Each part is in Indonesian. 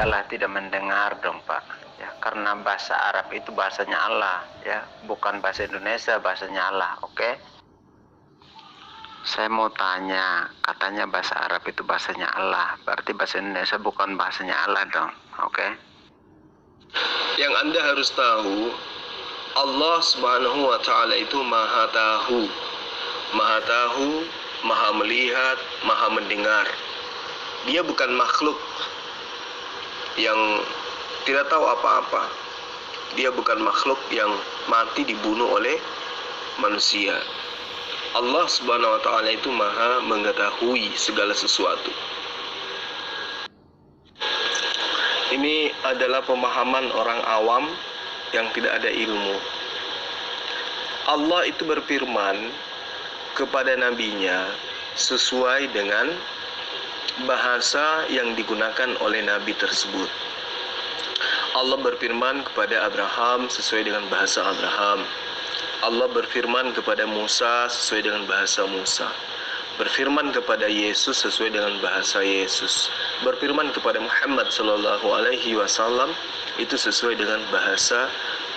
Allah tidak mendengar dong Pak, ya, karena bahasa Arab itu bahasanya Allah, ya, bukan bahasa Indonesia, bahasanya Allah. Oke? Saya mau tanya, katanya bahasa Arab itu bahasanya Allah, berarti bahasa Indonesia bukan bahasanya Allah dong. Oke? Yang Anda harus tahu, Allah Subhanahu wa Ta'ala itu Maha Tahu, Maha Tahu, Maha Melihat, Maha Mendengar. Dia bukan makhluk yang tidak tahu apa-apa. Dia bukan makhluk yang mati dibunuh oleh manusia. Allah Subhanahu wa Ta'ala itu Maha mengetahui segala sesuatu. Ini adalah pemahaman orang awam yang tidak ada ilmu. Allah itu berfirman kepada nabinya sesuai dengan bahasa yang digunakan oleh nabi tersebut. Allah berfirman kepada Abraham sesuai dengan bahasa Abraham. Allah berfirman kepada Musa sesuai dengan bahasa Musa. Berfirman kepada Yesus sesuai dengan bahasa Yesus. Berfirman kepada Muhammad sallallahu alaihi wasallam itu sesuai dengan bahasa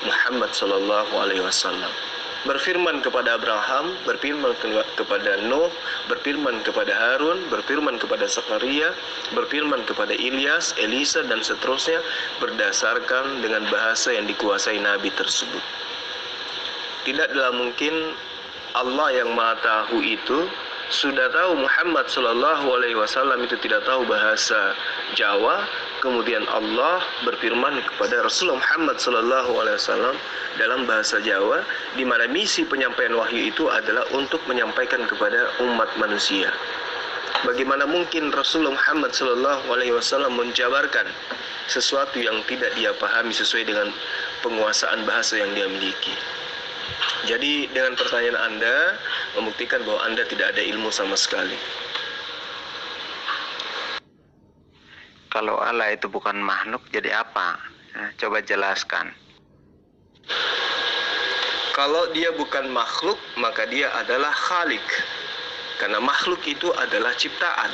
Muhammad sallallahu alaihi wasallam. Berfirman kepada Abraham, berfirman kepada Nuh, berfirman kepada Harun, berfirman kepada Zakaria, berfirman kepada Ilyas, Elisa, dan seterusnya berdasarkan dengan bahasa yang dikuasai nabi tersebut. Tidaklah mungkin Allah yang Maha Tahu itu sudah tahu Muhammad sallallahu alaihi wasallam itu tidak tahu bahasa Jawa, kemudian Allah berfirman kepada Rasulullah Muhammad sallallahu alaihi wasallam dalam bahasa Jawa, di mana misi penyampaian wahyu itu adalah untuk menyampaikan kepada umat manusia. Bagaimana mungkin Rasulullah Muhammad sallallahu alaihi wasallam menjabarkan sesuatu yang tidak dia pahami sesuai dengan penguasaan bahasa yang dia miliki? Jadi dengan pertanyaan Anda membuktikan bahwa Anda tidak ada ilmu sama sekali. Kalau Allah itu bukan makhluk, jadi apa? Nah, coba jelaskan. Kalau dia bukan makhluk, maka dia adalah khalik. Karena makhluk itu adalah ciptaan.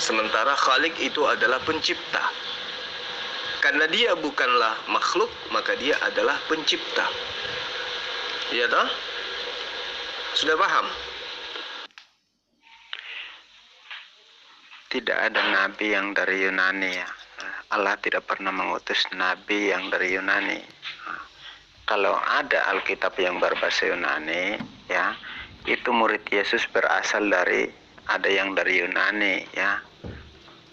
Sementara khalik itu adalah pencipta. Karena dia bukanlah makhluk, maka dia adalah pencipta. Iya toh? Sudah paham? Tidak ada nabi yang dari Yunani, ya. Allah tidak pernah mengutus nabi yang dari Yunani. Kalau ada Alkitab yang berbahasa Yunani, ya, itu murid Yesus berasal dari ada yang dari Yunani, ya.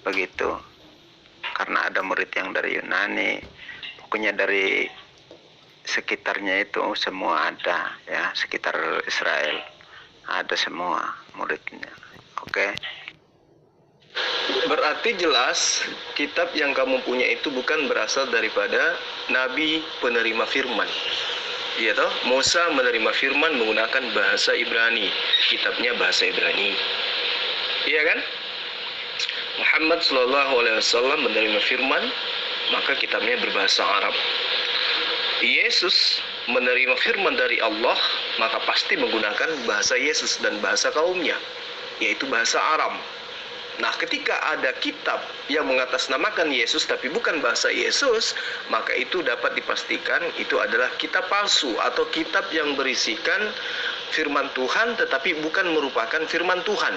Begitu. Karena ada murid yang dari Yunani, pokoknya dari sekitarnya itu semua ada, ya, sekitar Israel ada semua muridnya. Oke? Berarti jelas kitab yang kamu punya itu bukan berasal daripada nabi penerima firman. Iya toh? Musa menerima firman menggunakan bahasa Ibrani, kitabnya bahasa Ibrani. Iya kan? Muhammad sallallahu alaihi wasallam menerima firman, maka kitabnya berbahasa Arab. Yesus menerima firman dari Allah, maka pasti menggunakan bahasa Yesus dan bahasa kaumnya, yaitu bahasa Aram. Nah, ketika ada kitab yang mengatasnamakan Yesus tapi bukan bahasa Yesus, maka itu dapat dipastikan itu adalah kitab palsu atau kitab yang berisikan firman Tuhan tetapi bukan merupakan firman Tuhan.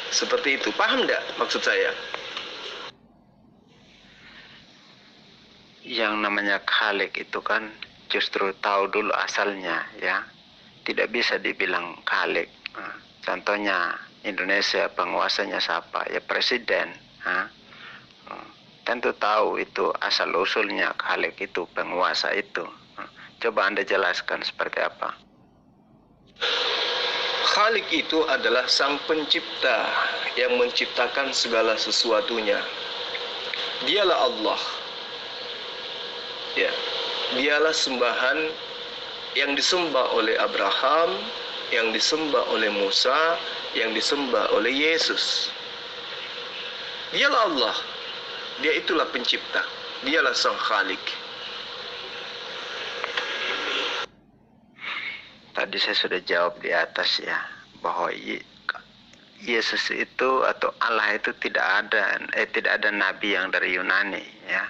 Seperti itu. Paham enggak maksud saya? Yang namanya khalik itu kan justru tahu dulu asalnya, ya. Tidak bisa dibilang khalik. Contohnya Indonesia penguasanya siapa? Ya presiden. Tentu tahu itu asal usulnya khalik itu penguasa itu. Coba Anda jelaskan seperti apa? Khalik itu adalah sang pencipta yang menciptakan segala sesuatunya. Dialah Allah. Ya, dialah sembahan yang disembah oleh Abraham, yang disembah oleh Musa, yang disembah oleh Yesus. Dialah Allah. Dia itulah pencipta. Dialah sang khalik. Tadi saya sudah jawab di atas, ya, bahwa Yesus itu atau Allah itu tidak ada nabi yang dari Yunani, ya.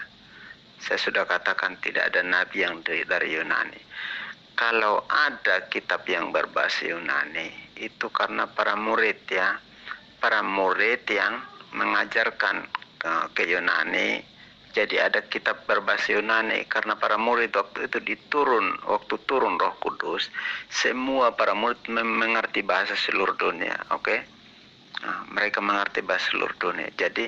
Saya sudah katakan tidak ada nabi yang dari Yunani. Kalau ada kitab yang berbahasa Yunani, itu karena para murid, ya. Para murid yang mengajarkan ke Yunani. Jadi ada kitab berbahasa Yunani karena para murid waktu itu waktu turun Roh Kudus, semua para murid mengerti bahasa seluruh dunia, oke? Nah, mereka mengerti bahasa seluruh dunia. Jadi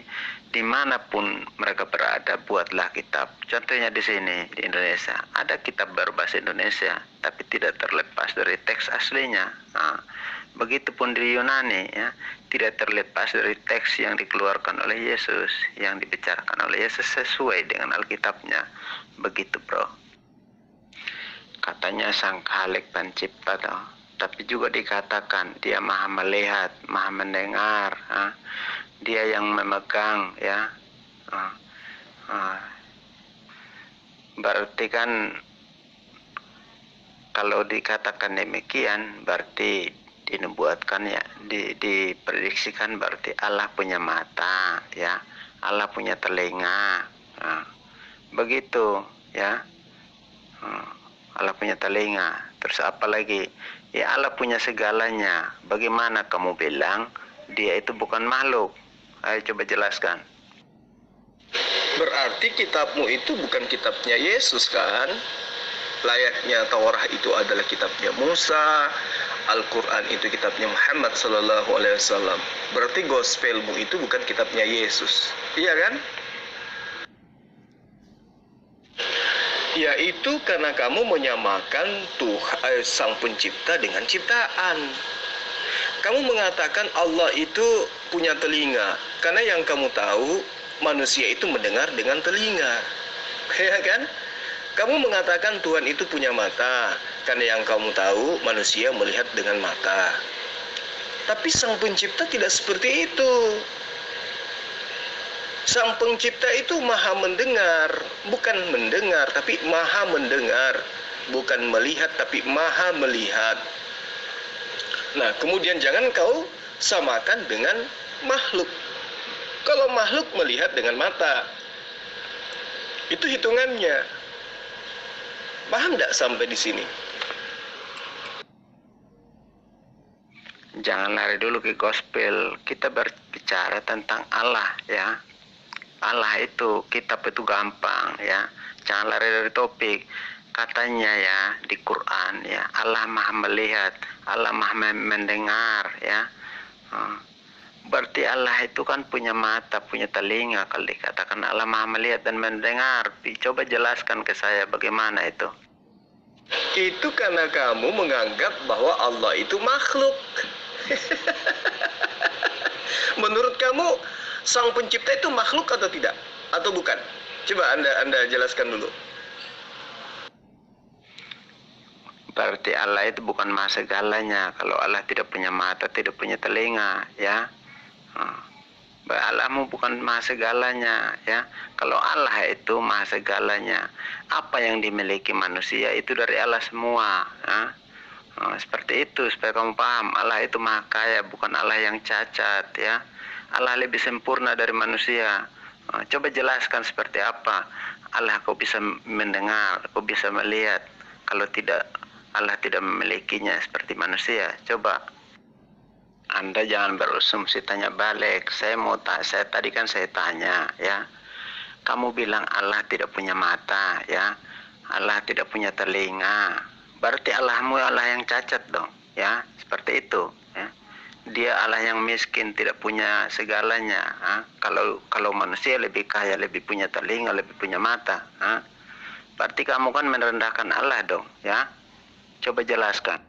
dimanapun mereka berada, buatlah kitab. Contohnya di sini di Indonesia ada kitab berbahasa Indonesia, tapi tidak terlepas dari teks aslinya. Nah, begitupun di Yunani, ya, tidak terlepas dari teks yang dikeluarkan oleh Yesus, yang dibicarakan oleh Yesus sesuai dengan Alkitabnya. Begitu, bro. Katanya Sang Khalik Pencipta, toh. Tapi juga dikatakan dia maha melihat, maha mendengar, dia yang memegang, ya. Berarti kan kalau dikatakan demikian berarti dinubuatkan, ya, diprediksikan berarti Allah punya mata, ya, Allah punya telinga, begitu, ya. Allah punya telinga. Terus apa lagi? Ya, Allah punya segalanya. Bagaimana kamu bilang dia itu bukan makhluk? Ayo coba jelaskan. Berarti kitabmu itu bukan kitabnya Yesus, kan? Layaknya Taurat itu adalah kitabnya Musa, Al-Quran itu kitabnya Muhammad Sallallahu Alaihi Wasallam. Berarti gospelmu itu bukan kitabnya Yesus, iya kan? Yaitu karena kamu menyamakan Sang Pencipta dengan ciptaan. Kamu mengatakan Allah itu punya telinga, karena yang kamu tahu manusia itu mendengar dengan telinga, ya kan? Kamu mengatakan Tuhan itu punya mata, karena yang kamu tahu manusia melihat dengan mata. Tapi Sang Pencipta tidak seperti itu. Sang Pencipta itu maha mendengar, bukan mendengar, tapi maha mendengar. Bukan melihat, tapi maha melihat. Nah, kemudian jangan kau samakan dengan makhluk. Kalau makhluk melihat dengan mata, itu hitungannya. Paham tidak sampai di sini? Jangan lari dulu ke gospel. Kita berbicara tentang Allah, ya. Allah itu, kitab itu gampang, ya. Jangan lari dari topik. Katanya, ya, di Quran, ya, Allah maha melihat, Allah maha mendengar, ya. Berarti Allah itu kan punya mata, punya telinga. Kalau dikatakan Allah maha melihat dan mendengar, coba jelaskan ke saya bagaimana itu. Itu karena kamu menganggap bahwa Allah itu makhluk. Menurut kamu Sang Pencipta itu makhluk atau tidak? Atau bukan? Coba Anda jelaskan dulu. Berarti Allah itu bukan maha segalanya. Kalau Allah tidak punya mata, tidak punya telinga, ya. Allahmu bukan maha segalanya, ya. Kalau Allah itu maha segalanya, apa yang dimiliki manusia itu dari Allah semua, ya. Seperti itu supaya kamu paham. Allah itu maha kaya, bukan Allah yang cacat, ya. Allah lebih sempurna dari manusia. Coba jelaskan seperti apa Allah kau bisa mendengar, kau bisa melihat, kalau tidak Allah tidak memilikinya seperti manusia. Coba Anda jangan berasumsi tanya balik. Saya tadi kan saya tanya, ya. Kamu bilang Allah tidak punya mata, ya. Allah tidak punya telinga. Berarti Allahmu Allah yang cacat dong, ya. Seperti itu, ya. Dia Allah yang miskin, tidak punya segalanya. Kalau manusia lebih kaya, lebih punya telinga, lebih punya mata. Berarti kamu kan merendahkan Allah dong, ya. Coba jelaskan.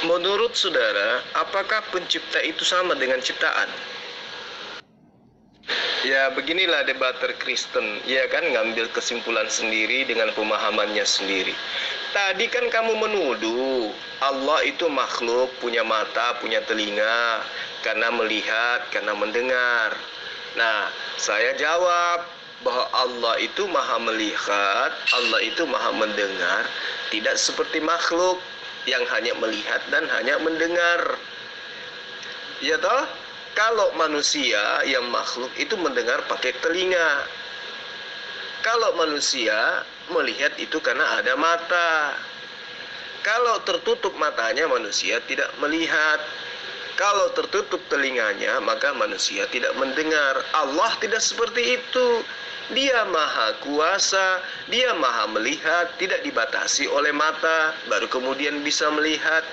Menurut saudara, apakah pencipta itu sama dengan ciptaan? Ya, beginilah debater Kristen, ya kan, ngambil kesimpulan sendiri dengan pemahamannya sendiri. Tadi kan kamu menuduh Allah itu makhluk, punya mata, punya telinga, karena melihat, karena mendengar. Nah, saya jawab bahwa Allah itu maha melihat, Allah itu maha mendengar, tidak seperti makhluk yang hanya melihat dan hanya mendengar. Ya toh? Kalau manusia yang makhluk itu mendengar pakai telinga. Kalau manusia melihat itu karena ada mata. Kalau tertutup matanya manusia tidak melihat. Kalau tertutup telinganya maka manusia tidak mendengar. Allah tidak seperti itu. Dia maha kuasa, dia maha melihat, tidak dibatasi oleh mata, baru kemudian bisa melihat.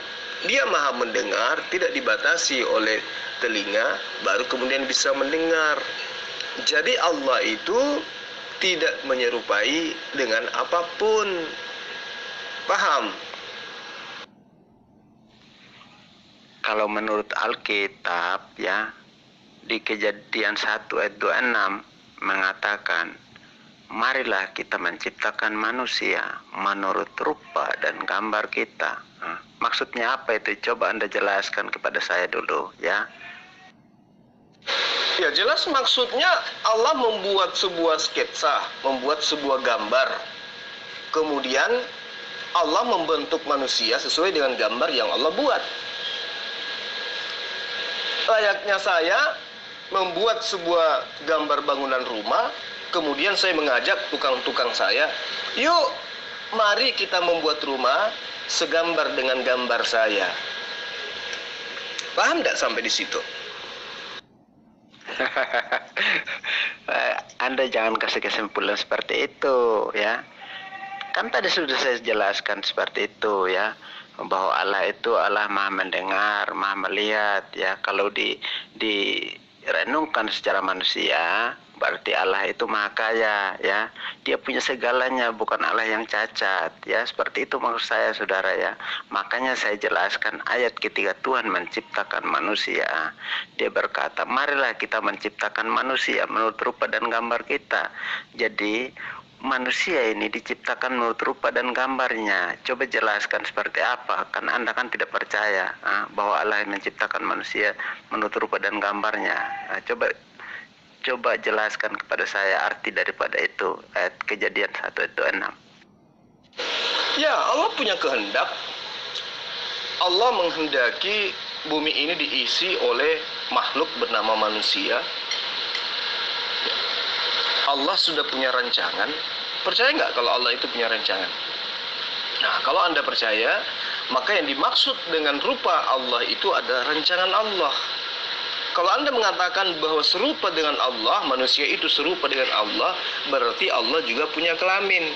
Dia maha mendengar, tidak dibatasi oleh telinga, baru kemudian bisa mendengar. Jadi Allah itu tidak menyerupai dengan apapun. Paham? Kalau menurut Alkitab ya, di Kejadian 1 ayat 26 mengatakan, marilah kita menciptakan manusia menurut rupa dan gambar kita. Maksudnya apa itu? Coba Anda jelaskan kepada saya dulu ya. Ya jelas maksudnya Allah membuat sebuah sketsa, membuat sebuah gambar. Kemudian Allah membentuk manusia sesuai dengan gambar yang Allah buat. Layaknya saya membuat sebuah gambar bangunan rumah, kemudian saya mengajak tukang-tukang saya, yuk mari kita membuat rumah segambar dengan gambar saya. Paham tidak sampai di situ? Anda jangan kasih kesimpulan seperti itu ya. Kan tadi sudah saya jelaskan seperti itu ya, bahwa Allah itu Allah maha mendengar, maha melihat ya. Kalau direnungkan secara manusia, berarti Allah itu maha kaya ya. Dia punya segalanya, bukan Allah yang cacat ya. Seperti itu maksud saya saudara ya. Makanya saya jelaskan ayat ketika Tuhan menciptakan manusia, dia berkata, marilah kita menciptakan manusia menurut rupa dan gambar kita. Jadi manusia ini diciptakan menurut rupa dan gambarnya. Coba jelaskan seperti apa? Kan Anda kan tidak percaya bahwa Allah yang menciptakan manusia menurut rupa dan gambarnya. Coba jelaskan kepada saya arti daripada itu. Ayat Kejadian 1 ayat 26. Ya, Allah punya kehendak. Allah menghendaki bumi ini diisi oleh makhluk bernama manusia. Allah sudah punya rancangan. Percaya nggak kalau Allah itu punya rancangan? Nah, kalau Anda percaya, maka yang dimaksud dengan rupa Allah itu adalah rancangan Allah. Kalau Anda mengatakan bahwa serupa dengan Allah, manusia itu serupa dengan Allah, berarti Allah juga punya kelamin.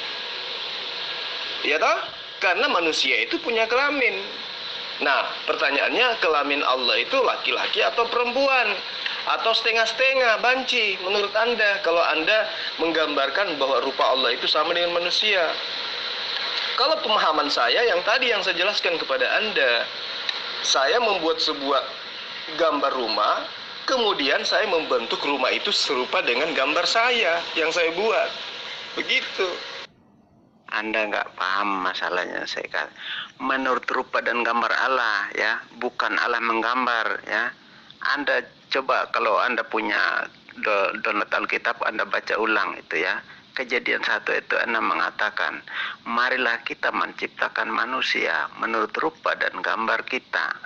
Ya toh? Karena manusia itu punya kelamin. Nah, pertanyaannya, kelamin Allah itu laki-laki atau perempuan? Atau setengah-setengah, banci, menurut Anda, kalau Anda menggambarkan bahwa rupa Allah itu sama dengan manusia? Kalau pemahaman saya yang tadi yang saya jelaskan kepada Anda, saya membuat sebuah gambar rumah, kemudian saya membentuk rumah itu serupa dengan gambar saya yang saya buat. Begitu. Anda nggak paham masalahnya. Saya kata menurut rupa dan gambar Allah ya, bukan Allah menggambar ya. Anda coba kalau Anda punya download Alkitab, Anda baca ulang itu ya. Kejadian 1 itu 6 mengatakan, marilah kita menciptakan manusia menurut rupa dan gambar kita.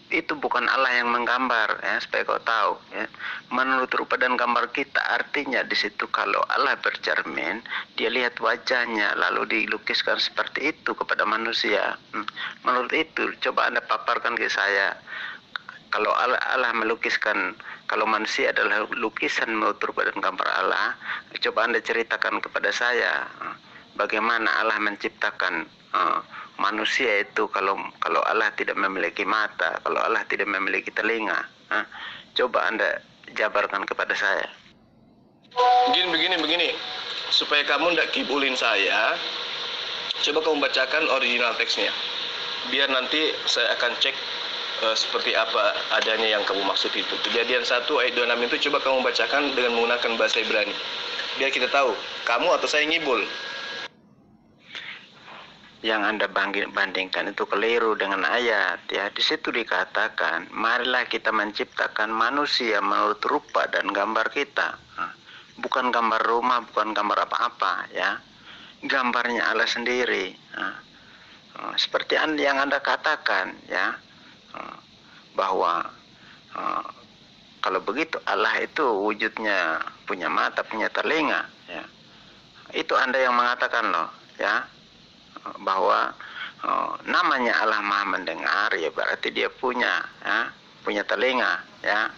Itu bukan Allah yang menggambar ya, supaya kau tahu ya. Menurut rupa dan gambar kita, artinya di situ kalau Allah bercermin, dia lihat wajahnya lalu dilukiskan seperti itu kepada manusia. Menurut itu coba Anda paparkan ke saya. Kalau Allah melukiskan, kalau manusia adalah lukisan menurut rupa dan gambar Allah, coba Anda ceritakan kepada saya bagaimana Allah menciptakan manusia itu kalau Allah tidak memiliki mata, kalau Allah tidak memiliki telinga. Coba Anda jabarkan kepada saya. Begini. Supaya kamu tidak kibulin saya, coba kamu bacakan original teksnya. Biar nanti saya akan cek seperti apa adanya yang kamu maksud itu. Kejadian 1 ayat 26 itu coba kamu bacakan dengan menggunakan bahasa Ibrani. Biar kita tahu, kamu atau saya ngibul. Yang Anda bandingkan itu keliru dengan ayat ya. Di situ dikatakan, marilah kita menciptakan manusia menurut rupa dan gambar kita. Bukan gambar rumah, bukan gambar apa-apa ya. Gambarnya Allah sendiri. Seperti yang Anda katakan ya, bahwa Kalau begitu Allah itu wujudnya punya mata, punya telinga, ya. Itu Anda yang mengatakan loh, ya, bahwa namanya Allah Maha mendengar, ya berarti dia punya, ya, punya telinga, ya.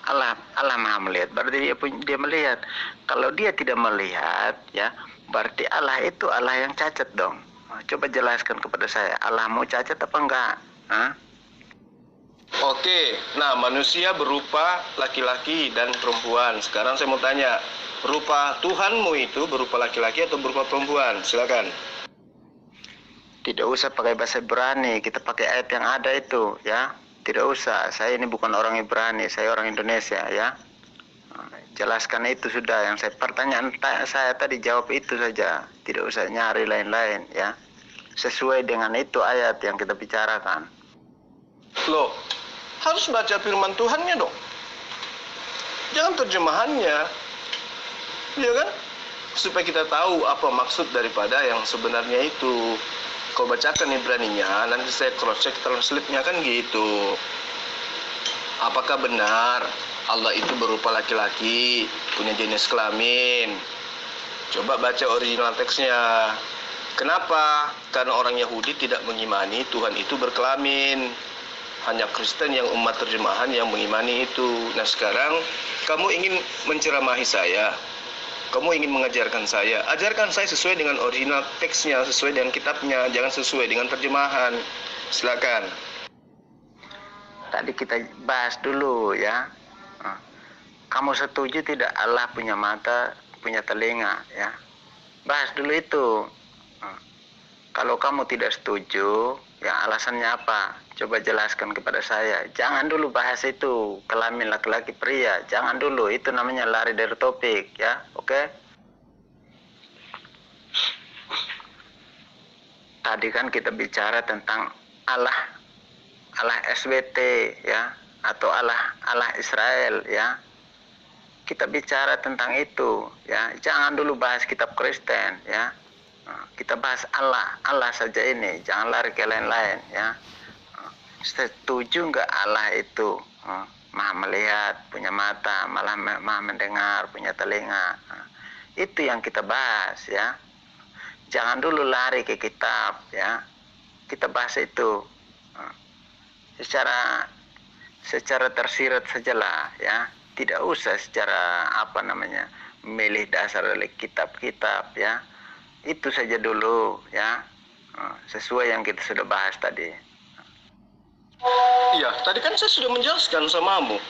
Allah Maha melihat, berarti dia melihat. Kalau dia tidak melihat, ya, berarti Allah itu Allah yang cacat dong. Coba jelaskan kepada saya, Allahmu cacat apa enggak? Oke, nah manusia berupa laki-laki dan perempuan. Sekarang saya mau tanya, rupa Tuhanmu itu berupa laki-laki atau berupa perempuan? Silakan. Tidak usah pakai bahasa Ibrani, kita pakai ayat yang ada itu, ya. Tidak usah, saya ini bukan orang Ibrani, saya orang Indonesia, ya. Jelaskan itu sudah, yang pertanyaan saya tadi jawab itu saja, tidak usah nyari lain-lain, ya. Sesuai dengan itu ayat yang kita bicarakan. Loh, harus baca firman Tuhannya dong. Jangan terjemahannya, ya kan? Supaya kita tahu apa maksud daripada yang sebenarnya itu. Kalau bacakan Ibraninya, nanti saya cross-check translate-nya kan gitu. Apakah benar Allah itu berupa laki-laki, punya jenis kelamin? Coba baca original teksnya. Kenapa? Karena orang Yahudi tidak mengimani Tuhan itu berkelamin. Hanya Kristen yang umat terjemahan yang mengimani itu. Nah sekarang kamu ingin menceramahi saya, kamu ingin mengajarkan saya, ajarkan saya sesuai dengan original teksnya, sesuai dengan kitabnya, jangan sesuai dengan terjemahan. Silakan. Tadi kita bahas dulu, ya. Kamu setuju tidak Allah punya mata, punya telinga, ya? Bahas dulu itu. Kalau kamu tidak setuju, ya alasannya apa? Coba jelaskan kepada saya. Jangan dulu bahas itu, kelamin laki-laki pria. Jangan dulu, itu namanya lari dari topik, ya. Oke? Tadi kan kita bicara tentang Allah SWT, ya, atau Allah Israel, ya. Kita bicara tentang itu, ya. Jangan dulu bahas kitab Kristen, ya. Kita bahas Allah saja ini, jangan lari ke lain-lain, ya. Setuju nggak Allah itu maha melihat, punya mata, malah maha mendengar, punya telinga? Itu yang kita bahas, ya. Jangan dulu lari ke kitab, ya. Kita bahas itu secara tersirat sajalah, ya. Tidak usah secara memilih dasar dari kitab-kitab, ya. Itu saja dulu, ya. Sesuai yang kita sudah bahas tadi. Iya, tadi kan saya sudah menjelaskan samamu.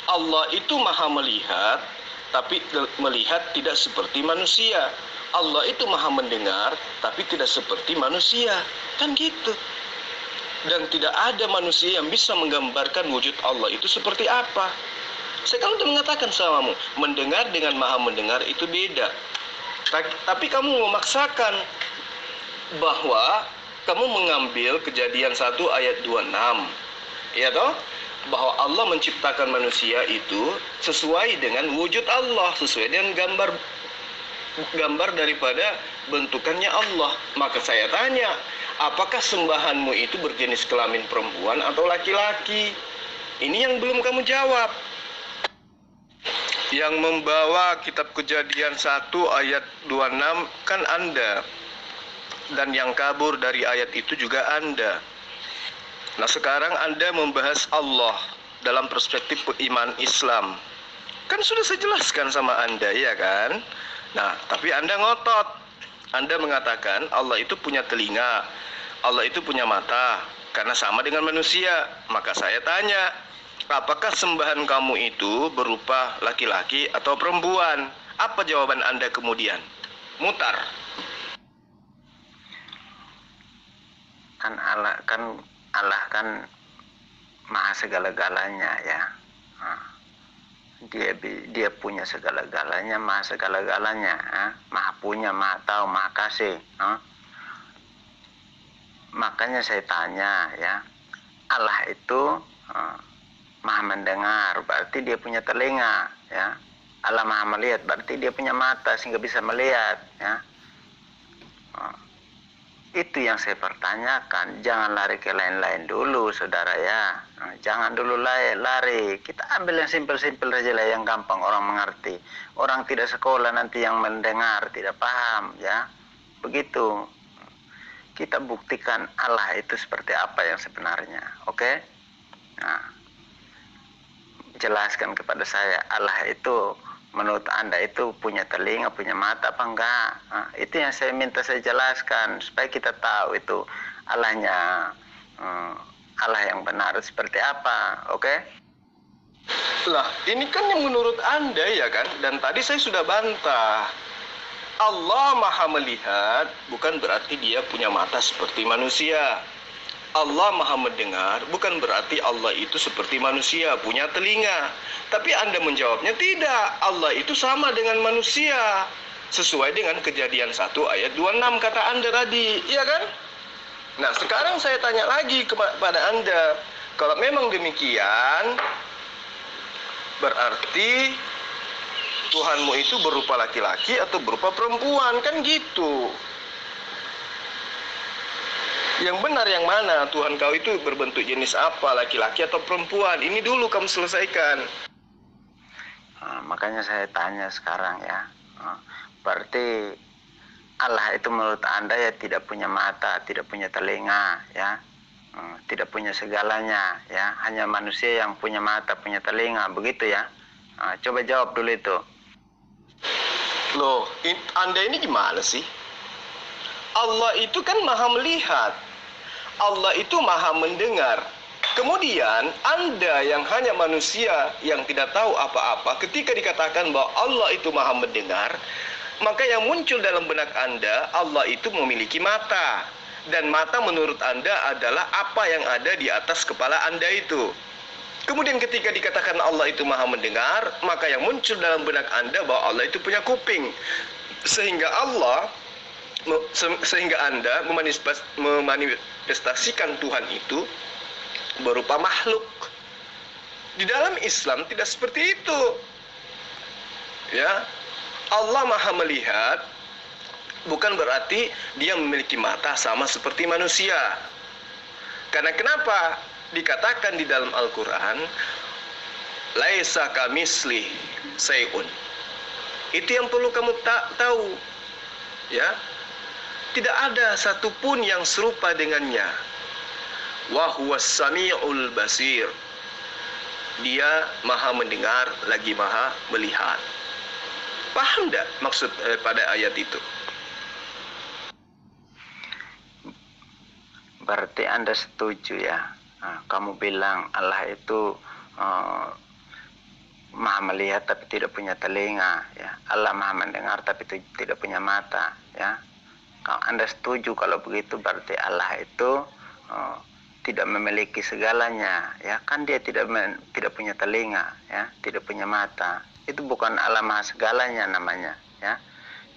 Allah itu maha melihat, tapi melihat tidak seperti manusia. Allah itu maha mendengar, tapi tidak seperti manusia. Kan gitu. Dan tidak ada manusia yang bisa menggambarkan wujud Allah itu seperti apa. Saya kan sudah mengatakan samamu, mendengar dengan maha mendengar itu beda. Tapi kamu memaksakan bahwa kamu mengambil Kejadian 1 ayat 26, ya toh, bahwa Allah menciptakan manusia itu sesuai dengan wujud Allah, sesuai dengan gambar daripada bentukannya Allah. Maka saya tanya, apakah sembahanmu itu berjenis kelamin perempuan atau laki-laki? Ini yang belum kamu jawab. Yang membawa kitab Kejadian 1 ayat 26 kan Anda. Dan yang kabur dari ayat itu juga Anda. Nah sekarang Anda membahas Allah dalam perspektif iman Islam. Kan sudah saya jelaskan sama Anda, ya kan? Nah tapi Anda ngotot. Anda mengatakan Allah itu punya telinga, Allah itu punya mata, karena sama dengan manusia. Maka saya tanya, apakah sembahan kamu itu berupa laki-laki atau perempuan? Apa jawaban Anda kemudian? Mutar. Allah kan maha segala-galanya, ya. Dia punya segala-galanya, maha segala-galanya, maha punya, maha tahu, maha kasih. Makanya saya tanya, ya, Allah itu maha mendengar, berarti dia punya telinga, ya. Allah maha melihat, berarti dia punya mata sehingga bisa melihat, ya. Itu yang saya pertanyakan. Jangan lari ke lain-lain dulu, saudara ya. Jangan dulu lari. Kita ambil yang simpel-simpel saja lah, yang gampang orang mengerti. Orang tidak sekolah nanti yang mendengar tidak paham, ya. Begitu. Kita buktikan Allah itu seperti apa yang sebenarnya, oke? Nah, jelaskan kepada saya, Allah itu menurut Anda itu punya telinga, punya mata apa enggak? Nah, itu yang saya minta saya jelaskan supaya kita tahu itu Allahnya, Allah yang benar seperti apa, oke? Lah, ini kan yang menurut Anda ya kan? Dan tadi saya sudah bantah. Allah maha melihat bukan berarti dia punya mata seperti manusia. Allah maha mendengar bukan berarti Allah itu seperti manusia, punya telinga. Tapi Anda menjawabnya tidak, Allah itu sama dengan manusia. Sesuai dengan Kejadian 1 ayat 26 kata Anda tadi, iya kan? Nah, sekarang saya tanya lagi kepada Anda. Kalau memang demikian, berarti Tuhanmu itu berupa laki-laki atau berupa perempuan, kan gitu. Yang benar yang mana? Tuhan kau itu berbentuk jenis apa, laki-laki atau perempuan? Ini dulu kamu selesaikan. Makanya saya tanya sekarang ya. Berarti Allah itu menurut Anda ya tidak punya mata, tidak punya telinga, ya. Tidak punya segalanya, ya. Hanya manusia yang punya mata, punya telinga, begitu ya. Coba jawab dulu itu. Loh, Anda ini gimana sih? Allah itu kan maha melihat. Allah itu maha mendengar. Kemudian Anda yang hanya manusia yang tidak tahu apa-apa, ketika dikatakan bahwa Allah itu maha mendengar, maka yang muncul dalam benak Anda, Allah itu memiliki mata. Dan mata menurut Anda adalah apa yang ada di atas kepala Anda itu. Kemudian ketika dikatakan Allah itu maha mendengar, maka yang muncul dalam benak Anda bahwa Allah itu punya kuping. Sehingga Anda memanifestasikan Tuhan itu berupa makhluk. Di dalam Islam tidak seperti itu. Ya. Allah maha melihat bukan berarti dia memiliki mata sama seperti manusia. Karena kenapa? Dikatakan di dalam Al-Quran, laisa kamisli sayun. Itu yang perlu kamu tahu, ya. Tidak ada satupun yang serupa dengannya. Wa huwas sami'ul basir. Dia maha mendengar lagi maha melihat. Paham tidak maksud pada ayat itu? Berarti Anda setuju ya. Kamu bilang Allah itu maha melihat tapi tidak punya telinga, ya. Allah maha mendengar tapi tidak punya mata, ya. Kalau Anda setuju kalau begitu, berarti Allah itu tidak memiliki segalanya, ya. Kan dia tidak punya telinga, ya, tidak punya mata. Itu bukan Allah maha segalanya namanya, ya.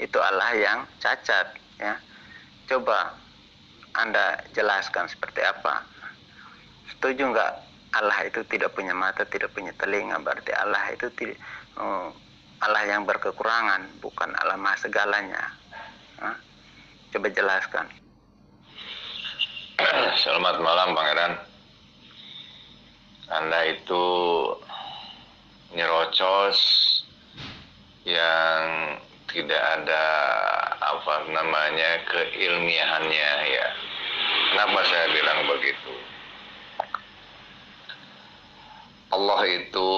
Itu Allah yang cacat, ya. Coba Anda jelaskan seperti apa. Setuju nggak Allah itu tidak punya mata, tidak punya telinga? Berarti Allah itu Allah yang berkekurangan, bukan Allah maha segalanya. Coba jelaskan. Selamat malam, Pangeran. Anda itu nyerocos yang tidak ada keilmiahannya, ya. Kenapa saya bilang begitu? Allah itu,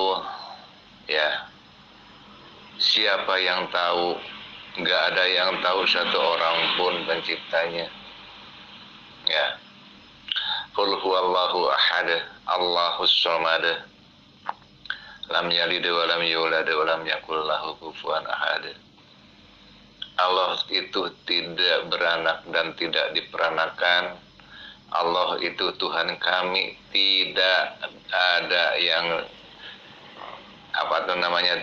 ya, siapa yang tahu? Nggak ada yang tahu satu orang pun penciptanya, ya. Qul huwallahu ahad, Allahus samad, lam yalid wa lam yulad wa lam yakul lahu kufuwan ahad. Allah itu tidak beranak dan tidak diperanakan. Allah itu Tuhan kami, tidak ada yang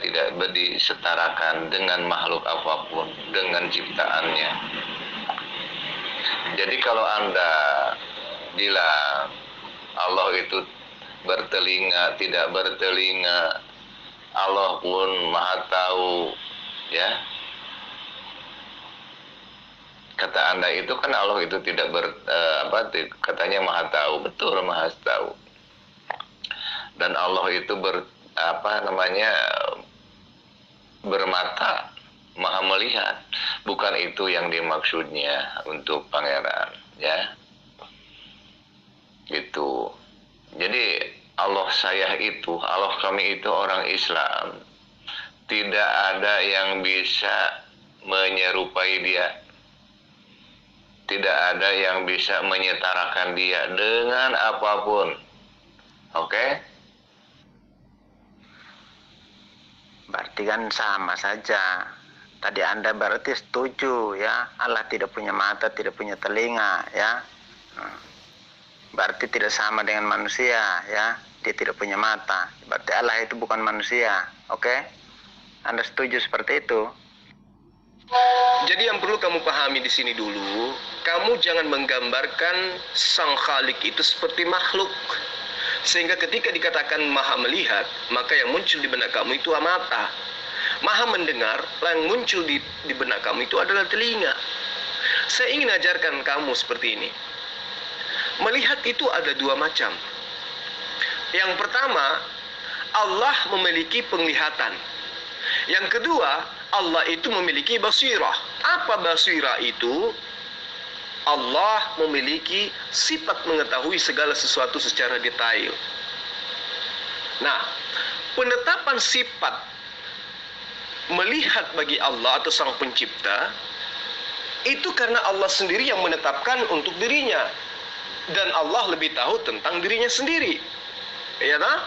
tidak disetarakan dengan makhluk apapun, dengan ciptaannya. Jadi kalau Anda bilang Allah itu bertelinga, tidak bertelinga, Allah pun maha tahu, ya. kata Anda itu kan Allah itu tidak katanya maha tahu. Betul, maha tahu. Dan Allah itu bermata, maha melihat. Bukan itu yang dimaksudnya untuk pangeran, ya. Gitu. Jadi Allah kami itu orang Islam. Tidak ada yang bisa menyerupai dia. Tidak ada yang bisa menyetarakan dia dengan apapun. Oke? Berarti kan sama saja. Tadi Anda berarti setuju ya, Allah tidak punya mata, tidak punya telinga ya. Berarti tidak sama dengan manusia ya. Dia tidak punya mata. Berarti Allah itu bukan manusia. Oke? Anda setuju seperti itu? Jadi yang perlu kamu pahami di sini dulu, kamu jangan menggambarkan Sang Khalik itu seperti makhluk. Sehingga ketika dikatakan maha melihat, maka yang muncul di benak kamu itu mata. Maha mendengar, yang muncul di benak kamu itu adalah telinga. Saya ingin ajarkan kamu seperti ini. Melihat itu ada dua macam. Yang pertama, Allah memiliki penglihatan. Yang kedua, Allah itu memiliki basirah. Apa basirah itu? Allah memiliki sifat mengetahui segala sesuatu secara detail. Nah, penetapan sifat melihat bagi Allah atau Sang Pencipta itu karena Allah sendiri yang menetapkan untuk dirinya, dan Allah lebih tahu tentang dirinya sendiri. Ya tak?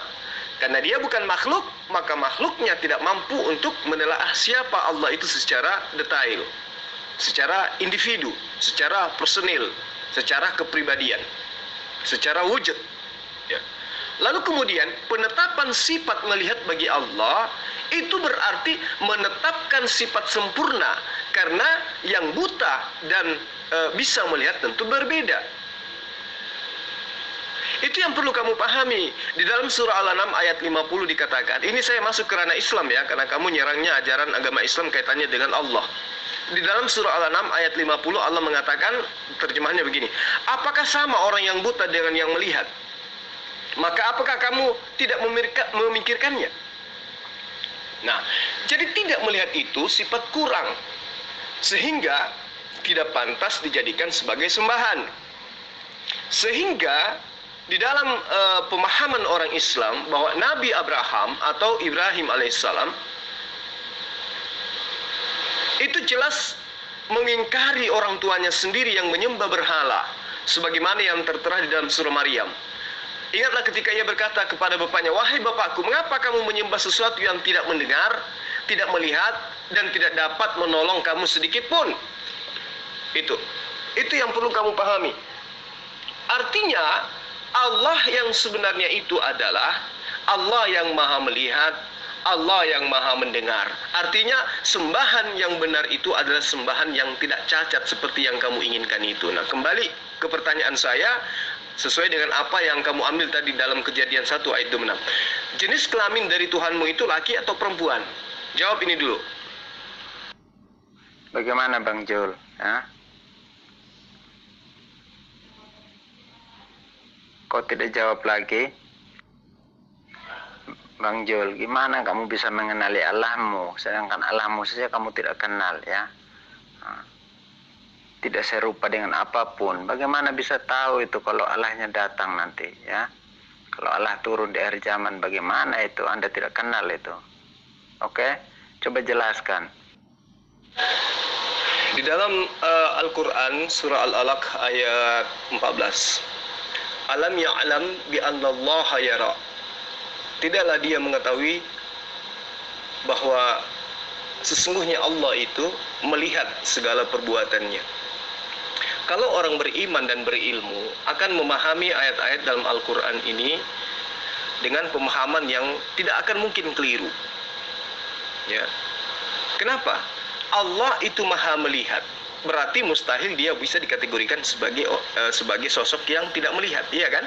Karena dia bukan makhluk, maka makhluknya tidak mampu untuk menelaah siapa Allah itu secara detail, secara individu, secara personil, secara kepribadian, secara wujud. Ya. Lalu kemudian penetapan sifat melihat bagi Allah itu berarti menetapkan sifat sempurna, karena yang buta dan bisa melihat tentu berbeda. Itu yang perlu kamu pahami. Di dalam surah Al-An'am ayat 50 dikatakan, ini saya masuk ke ranah Islam ya, karena kamu nyerangnya ajaran agama Islam kaitannya dengan Allah. Di dalam surah Al-An'am ayat 50 Allah mengatakan, terjemahnya begini, apakah sama orang yang buta dengan yang melihat? Maka apakah kamu tidak memikirkannya? Nah, jadi tidak melihat itu sifat kurang, sehingga tidak pantas dijadikan sebagai sembahan. Sehingga di dalam pemahaman orang Islam bahwa Nabi Abraham atau Ibrahim alaihissalam itu jelas mengingkari orang tuanya sendiri yang menyembah berhala, sebagaimana yang tertera di dalam surah Maryam. Ingatlah ketika ia berkata kepada bapaknya, wahai bapakku, mengapa kamu menyembah sesuatu yang tidak mendengar, tidak melihat, dan tidak dapat menolong kamu sedikit pun? Itu yang perlu kamu pahami. Artinya Allah yang sebenarnya itu adalah Allah yang maha melihat, Allah yang maha mendengar. Artinya sembahan yang benar itu adalah sembahan yang tidak cacat seperti yang kamu inginkan itu. Nah, kembali ke pertanyaan saya, sesuai dengan apa yang kamu ambil tadi dalam Kejadian 1 ayat 26. Jenis kelamin dari Tuhanmu itu laki atau perempuan? Jawab ini dulu. Bagaimana Bang Jul? Ya? Kok tidak jawab lagi? Bang Jul, gimana kamu bisa mengenali Allahmu, sedangkan Allahmu saja kamu tidak kenal ya? Tidak serupa dengan apapun. Bagaimana bisa tahu itu kalau Allahnya datang nanti ya? Kalau Allah turun di akhir zaman, bagaimana itu? Anda tidak kenal itu. Oke? Coba jelaskan. Di dalam Al-Quran surah Al-Alaq ayat 14, alam ya'lam bi annallaha yara. Tidaklah dia mengetahui bahwa sesungguhnya Allah itu melihat segala perbuatannya. Kalau orang beriman dan berilmu akan memahami ayat-ayat dalam Al-Quran ini dengan pemahaman yang tidak akan mungkin keliru. Ya. Kenapa? Allah itu maha melihat. Berarti mustahil dia bisa dikategorikan sebagai sosok yang tidak melihat, iya kan?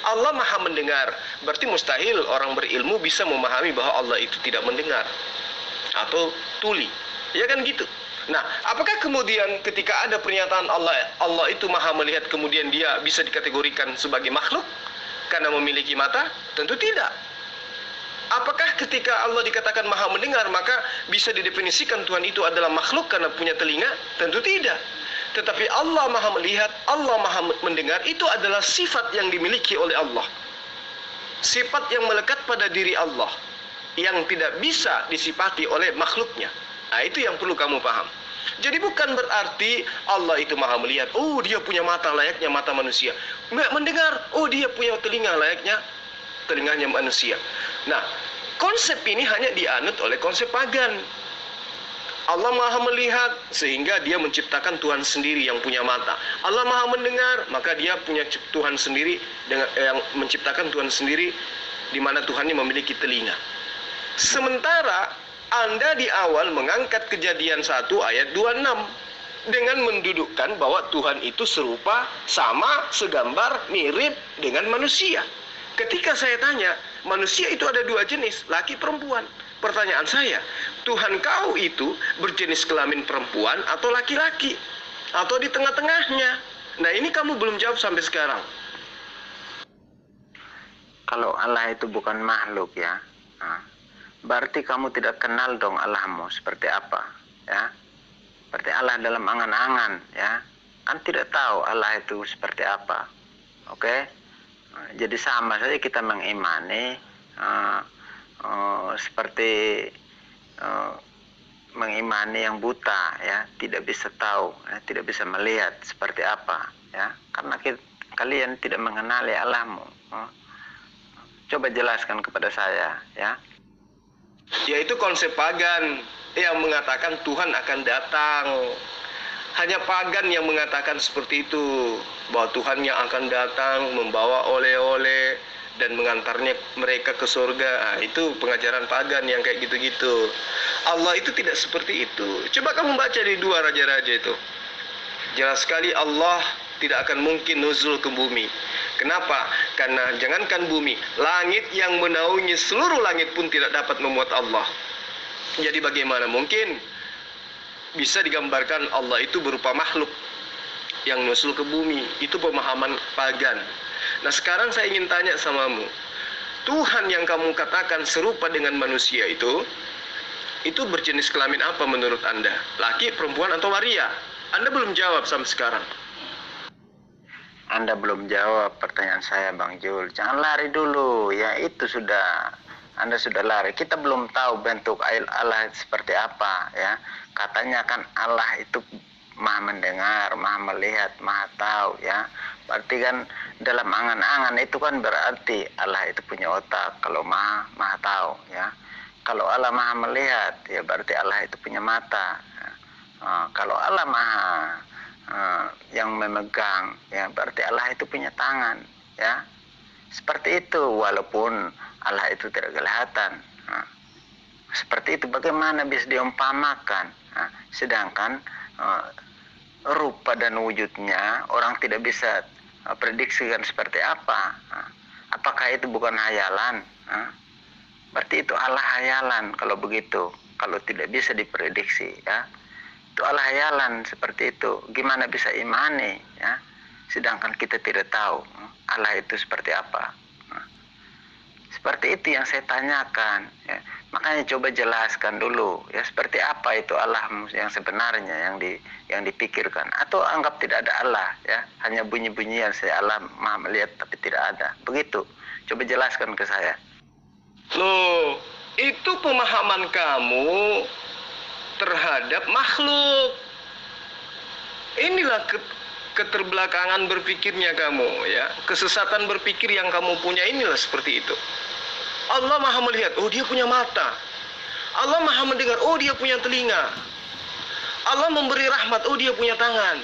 Allah maha mendengar, berarti mustahil orang berilmu bisa memahami bahwa Allah itu tidak mendengar atau tuli, ya kan gitu. Nah, apakah kemudian ketika ada pernyataan Allah itu maha melihat, kemudian dia bisa dikategorikan sebagai makhluk karena memiliki mata? Tentu tidak. Apakah ketika Allah dikatakan maha mendengar, maka bisa didefinisikan Tuhan itu adalah makhluk karena punya telinga? Tentu tidak. Tetapi Allah maha melihat, Allah maha mendengar, itu adalah sifat yang dimiliki oleh Allah. Sifat yang melekat pada diri Allah, yang tidak bisa disifati oleh makhluknya. Nah, itu yang perlu kamu paham. Jadi bukan berarti Allah itu maha melihat, oh dia punya mata layaknya mata manusia. Mendengar, oh dia punya telinga layaknya telinganya manusia. Nah, konsep ini hanya dianut oleh konsep pagan. Allah maha melihat sehingga dia menciptakan Tuhan sendiri yang punya mata. Allah maha mendengar, maka dia punya Tuhan sendiri yang menciptakan Tuhan sendiri, di mana Tuhannya memiliki telinga. Sementara Anda di awal mengangkat Kejadian 1 ayat 26 dengan mendudukkan bahwa Tuhan itu serupa, sama, segambar, mirip dengan manusia. Ketika saya tanya, manusia itu ada dua jenis, laki perempuan. Pertanyaan saya, Tuhan kau itu berjenis kelamin perempuan atau laki-laki? Atau di tengah-tengahnya? Nah, ini kamu belum jawab sampai sekarang. Kalau Allah itu bukan makhluk ya, berarti kamu tidak kenal dong Allahmu seperti apa ya. Berarti Allah dalam angan-angan ya, kan tidak tahu Allah itu seperti apa. Oke? Jadi sama saja kita mengimani seperti mengimani yang buta ya, tidak bisa tahu ya, tidak bisa melihat seperti apa ya, karena kalian tidak mengenali Allahmu. Coba jelaskan kepada saya ya. Yaitu konsep pagan yang mengatakan Tuhan akan datang. Hanya pagan yang mengatakan seperti itu, bahwa Tuhan yang akan datang membawa oleh-oleh dan mengantarnya mereka ke surga. Nah, itu pengajaran pagan yang kayak gitu-gitu. Allah itu tidak seperti itu. Coba kamu baca di 2 Raja-Raja itu. Jelas sekali Allah tidak akan mungkin nuzul ke bumi. Kenapa? Karena jangankan bumi, langit yang menaungi seluruh langit pun tidak dapat memuat Allah. Jadi bagaimana mungkin bisa digambarkan Allah itu berupa makhluk yang nuzul ke bumi? Itu pemahaman pagan. Nah, sekarang saya ingin tanya samamu, Tuhan yang kamu katakan serupa dengan manusia itu berjenis kelamin apa menurut Anda? Laki, perempuan, atau waria? Anda belum jawab sampai sekarang. Anda belum jawab pertanyaan saya, Bang Jul. Jangan lari dulu ya, itu sudah Anda sudah lari. Kita belum tahu bentuk Allah seperti apa ya. Katanya kan Allah itu maha mendengar, maha melihat, maha tahu ya. Berarti kan dalam angan-angan itu kan berarti Allah itu punya otak. Kalau maha tahu ya. Kalau Allah maha melihat ya berarti Allah itu punya mata. Kalau Allah maha yang memegang ya berarti Allah itu punya tangan ya. Seperti itu, walaupun Allah itu tidak kelihatan. Seperti itu, bagaimana bisa diumpamakan? Sedangkan rupa dan wujudnya orang tidak bisa prediksikan seperti apa. Apakah itu bukan hayalan? Berarti itu Allah hayalan kalau begitu. Kalau tidak bisa diprediksi ya. Itu Allah hayalan seperti itu. Gimana bisa imani ya? Sedangkan kita tidak tahu Allah itu seperti apa. Seperti itu yang saya tanyakan ya. Makanya coba jelaskan dulu ya, seperti apa itu Allah yang sebenarnya yang dipikirkan, atau anggap tidak ada Allah ya, hanya bunyi-bunyian saya Allah maha melihat tapi tidak ada. Begitu. Coba jelaskan ke saya. Loh, itu pemahaman kamu terhadap makhluk. Inilah keterbelakangan berpikirnya kamu ya. Kesesatan berpikir yang kamu punya inilah seperti itu. Allah maha melihat, oh dia punya mata. Allah maha mendengar, oh dia punya telinga. Allah memberi rahmat, oh dia punya tangan.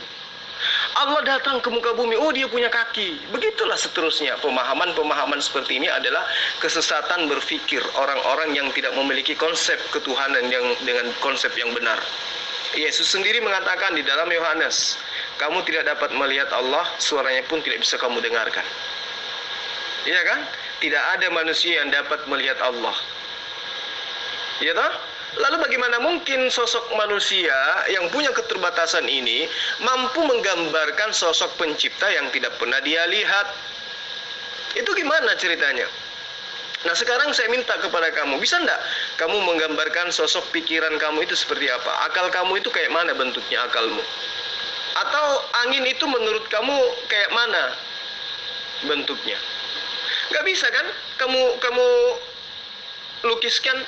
Allah datang ke muka bumi, oh dia punya kaki. Begitulah seterusnya. Pemahaman-pemahaman seperti ini adalah kesesatan berpikir orang-orang yang tidak memiliki konsep ketuhanan yang dengan konsep yang benar. Yesus sendiri mengatakan di dalam Yohanes, kamu tidak dapat melihat Allah, suaranya pun tidak bisa kamu dengarkan. Iya kan? Tidak ada manusia yang dapat melihat Allah. Iya toh? Lalu bagaimana mungkin sosok manusia yang punya keterbatasan ini mampu menggambarkan sosok pencipta yang tidak pernah dia lihat? Itu gimana ceritanya? Nah, sekarang saya minta kepada kamu, bisa enggak kamu menggambarkan sosok pikiran kamu itu seperti apa? Akal kamu itu kayak mana bentuknya akalmu? Atau angin itu menurut kamu kayak mana bentuknya? Nggak bisa kan? Kamu lukiskan.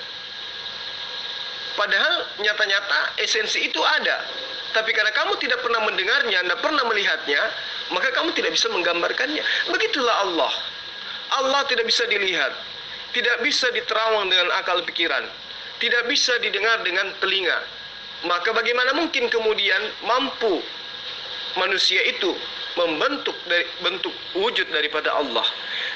Padahal nyata-nyata esensi itu ada. Tapi karena kamu tidak pernah mendengarnya, tidak pernah melihatnya, maka kamu tidak bisa menggambarkannya. Begitulah Allah. Allah tidak bisa dilihat, tidak bisa diterawang dengan akal pikiran, tidak bisa didengar dengan telinga. Maka bagaimana mungkin kemudian mampu manusia itu membentuk bentuk wujud daripada Allah?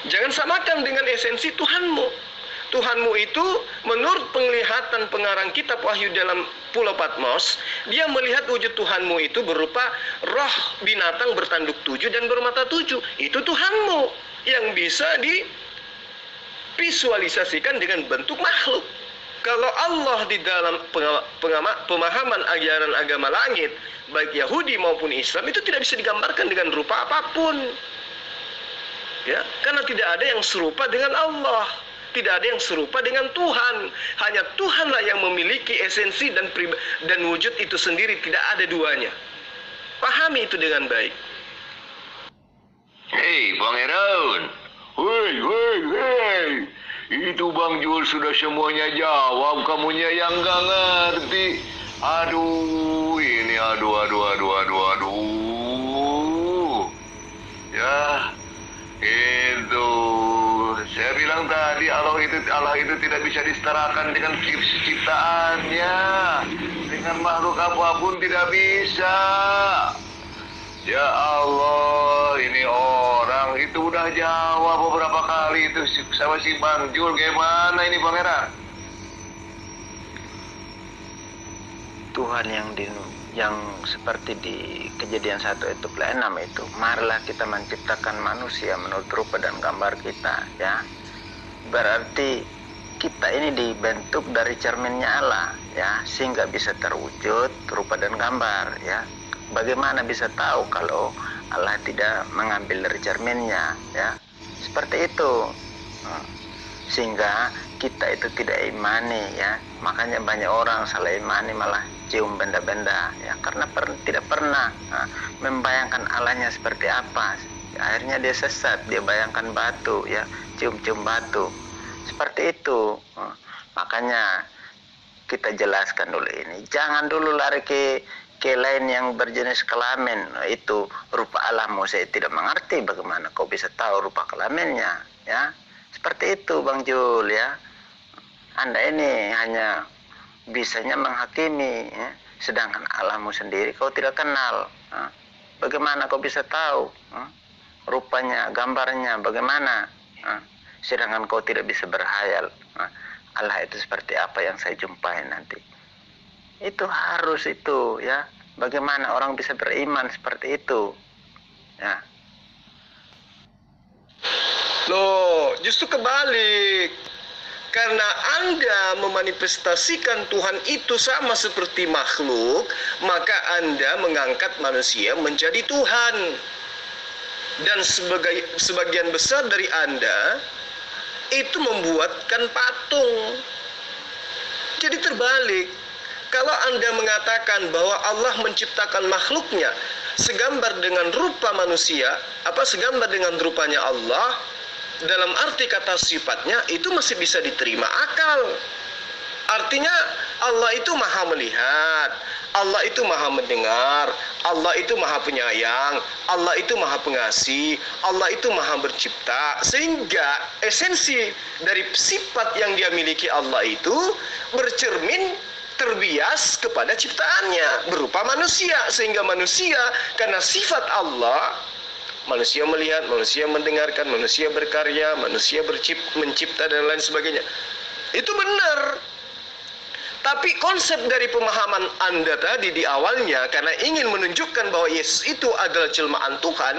Jangan samakan dengan esensi Tuhanmu. Tuhanmu itu menurut penglihatan pengarang kitab Wahyu dalam Pulau Patmos, dia melihat wujud Tuhanmu itu berupa roh binatang bertanduk 7 dan bermata 7. Itu Tuhanmu yang bisa divisualisasikan dengan bentuk makhluk. Kalau Allah di dalam pemahaman ajaran agama langit, baik Yahudi maupun Islam, itu tidak bisa digambarkan dengan rupa apapun. Ya, karena tidak ada yang serupa dengan Allah. Tidak ada yang serupa dengan Tuhan. Hanya Tuhanlah yang memiliki esensi dan wujud itu sendiri. Tidak ada duanya. Pahami itu dengan baik. Hei, Pangeran. Hei. Itu Bang Jul sudah semuanya jawab. Kamunya yang nggak ngerti. Aduh, ini aduh. Ya, itu. Saya bilang tadi Allah itu tidak bisa disetarakan dengan ciptaannya. Dengan makhluk apapun tidak bisa. Ya Allah, ini orang itu udah jawab beberapa kali itu sama si Bang Jul. Gimana ini Pangeran? Tuhan yang seperti di Kejadian 1 ayat 6 itu, marilah kita menciptakan manusia menurut rupa dan gambar kita, ya. Berarti kita ini dibentuk dari cerminnya Allah, ya, sehingga bisa terwujud rupa dan gambar, ya. Bagaimana bisa tahu kalau Allah tidak mengambil dari cerminnya, ya? Seperti itu. Sehingga kita itu tidak imani, ya. Makanya banyak orang salah imani, malah cium benda-benda, ya, karena tidak pernah membayangkan Allahnya seperti apa. Akhirnya dia sesat, dia bayangkan batu, ya, cium-cium batu. Seperti itu. Makanya kita jelaskan dulu ini. Jangan dulu lari ke lain yang berjenis kelamin. Itu rupa Allahmu, saya tidak mengerti bagaimana kau bisa tahu rupa kelaminnya, ya. Seperti itu Bang Jul, ya. Anda ini hanya bisanya menghakimi, ya. Sedangkan Allahmu sendiri kau tidak kenal. Bagaimana kau bisa tahu rupanya, gambarnya bagaimana? Sedangkan kau tidak bisa berhayal Allah itu seperti apa yang saya jumpai nanti. Itu harus itu, ya. Bagaimana orang bisa beriman seperti itu, ya. Loh, justru kebalik. Karena Anda memanifestasikan Tuhan itu sama seperti makhluk, maka Anda mengangkat manusia menjadi Tuhan. Dan sebagian besar dari Anda itu membuatkan patung. Jadi terbalik. Kalau Anda mengatakan bahwa Allah menciptakan makhluknya segambar dengan rupa manusia, segambar dengan rupanya Allah, dalam arti kata sifatnya itu masih bisa diterima akal. Artinya Allah itu maha melihat, Allah itu maha mendengar, Allah itu maha penyayang, Allah itu maha pengasih, Allah itu maha bercipta. Sehingga esensi dari sifat yang dia miliki Allah itu bercermin terbias kepada ciptaannya berupa manusia. Sehingga manusia karena sifat Allah, manusia melihat, manusia mendengarkan, manusia berkarya, manusia mencipta dan lain sebagainya. Itu benar. Tapi konsep dari pemahaman Anda tadi di awalnya, karena ingin menunjukkan bahwa Yesus itu adalah jelmaan Tuhan,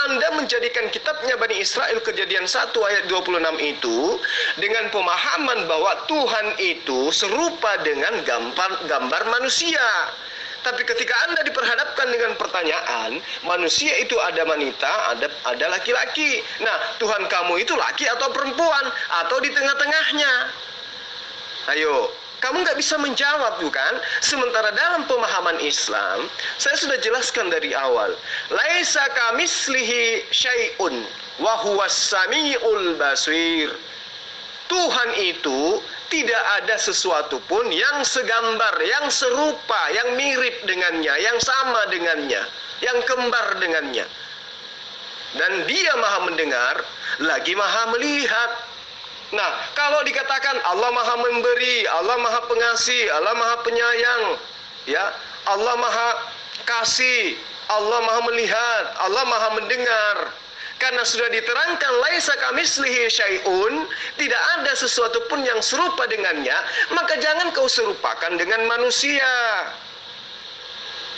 Anda menjadikan kitabnya Bani Israel Kejadian 1 ayat 26 itu dengan pemahaman bahwa Tuhan itu serupa dengan gambar manusia. Tapi ketika Anda diperhadapkan dengan pertanyaan, manusia itu ada wanita, ada laki-laki. Nah, Tuhan kamu itu laki atau perempuan, atau di tengah-tengahnya? Ayo, kamu nggak bisa menjawab, bukan? Sementara dalam pemahaman Islam, saya sudah jelaskan dari awal. Laisa kamislihi syai'un wa huwas sami'ul basir. Tuhan itu tidak ada sesuatu pun yang segambar, yang serupa, yang mirip dengannya, yang sama dengannya, yang kembar dengannya. Dan Dia Maha mendengar, lagi Maha melihat. Nah, kalau dikatakan Allah Maha memberi, Allah Maha pengasih, Allah Maha penyayang, ya, Allah Maha kasih, Allah Maha melihat, Allah Maha mendengar. Karena sudah diterangkan laisa kamislihi syai'un, tidak ada sesuatu pun yang serupa dengannya, maka jangan kau serupakan dengan manusia.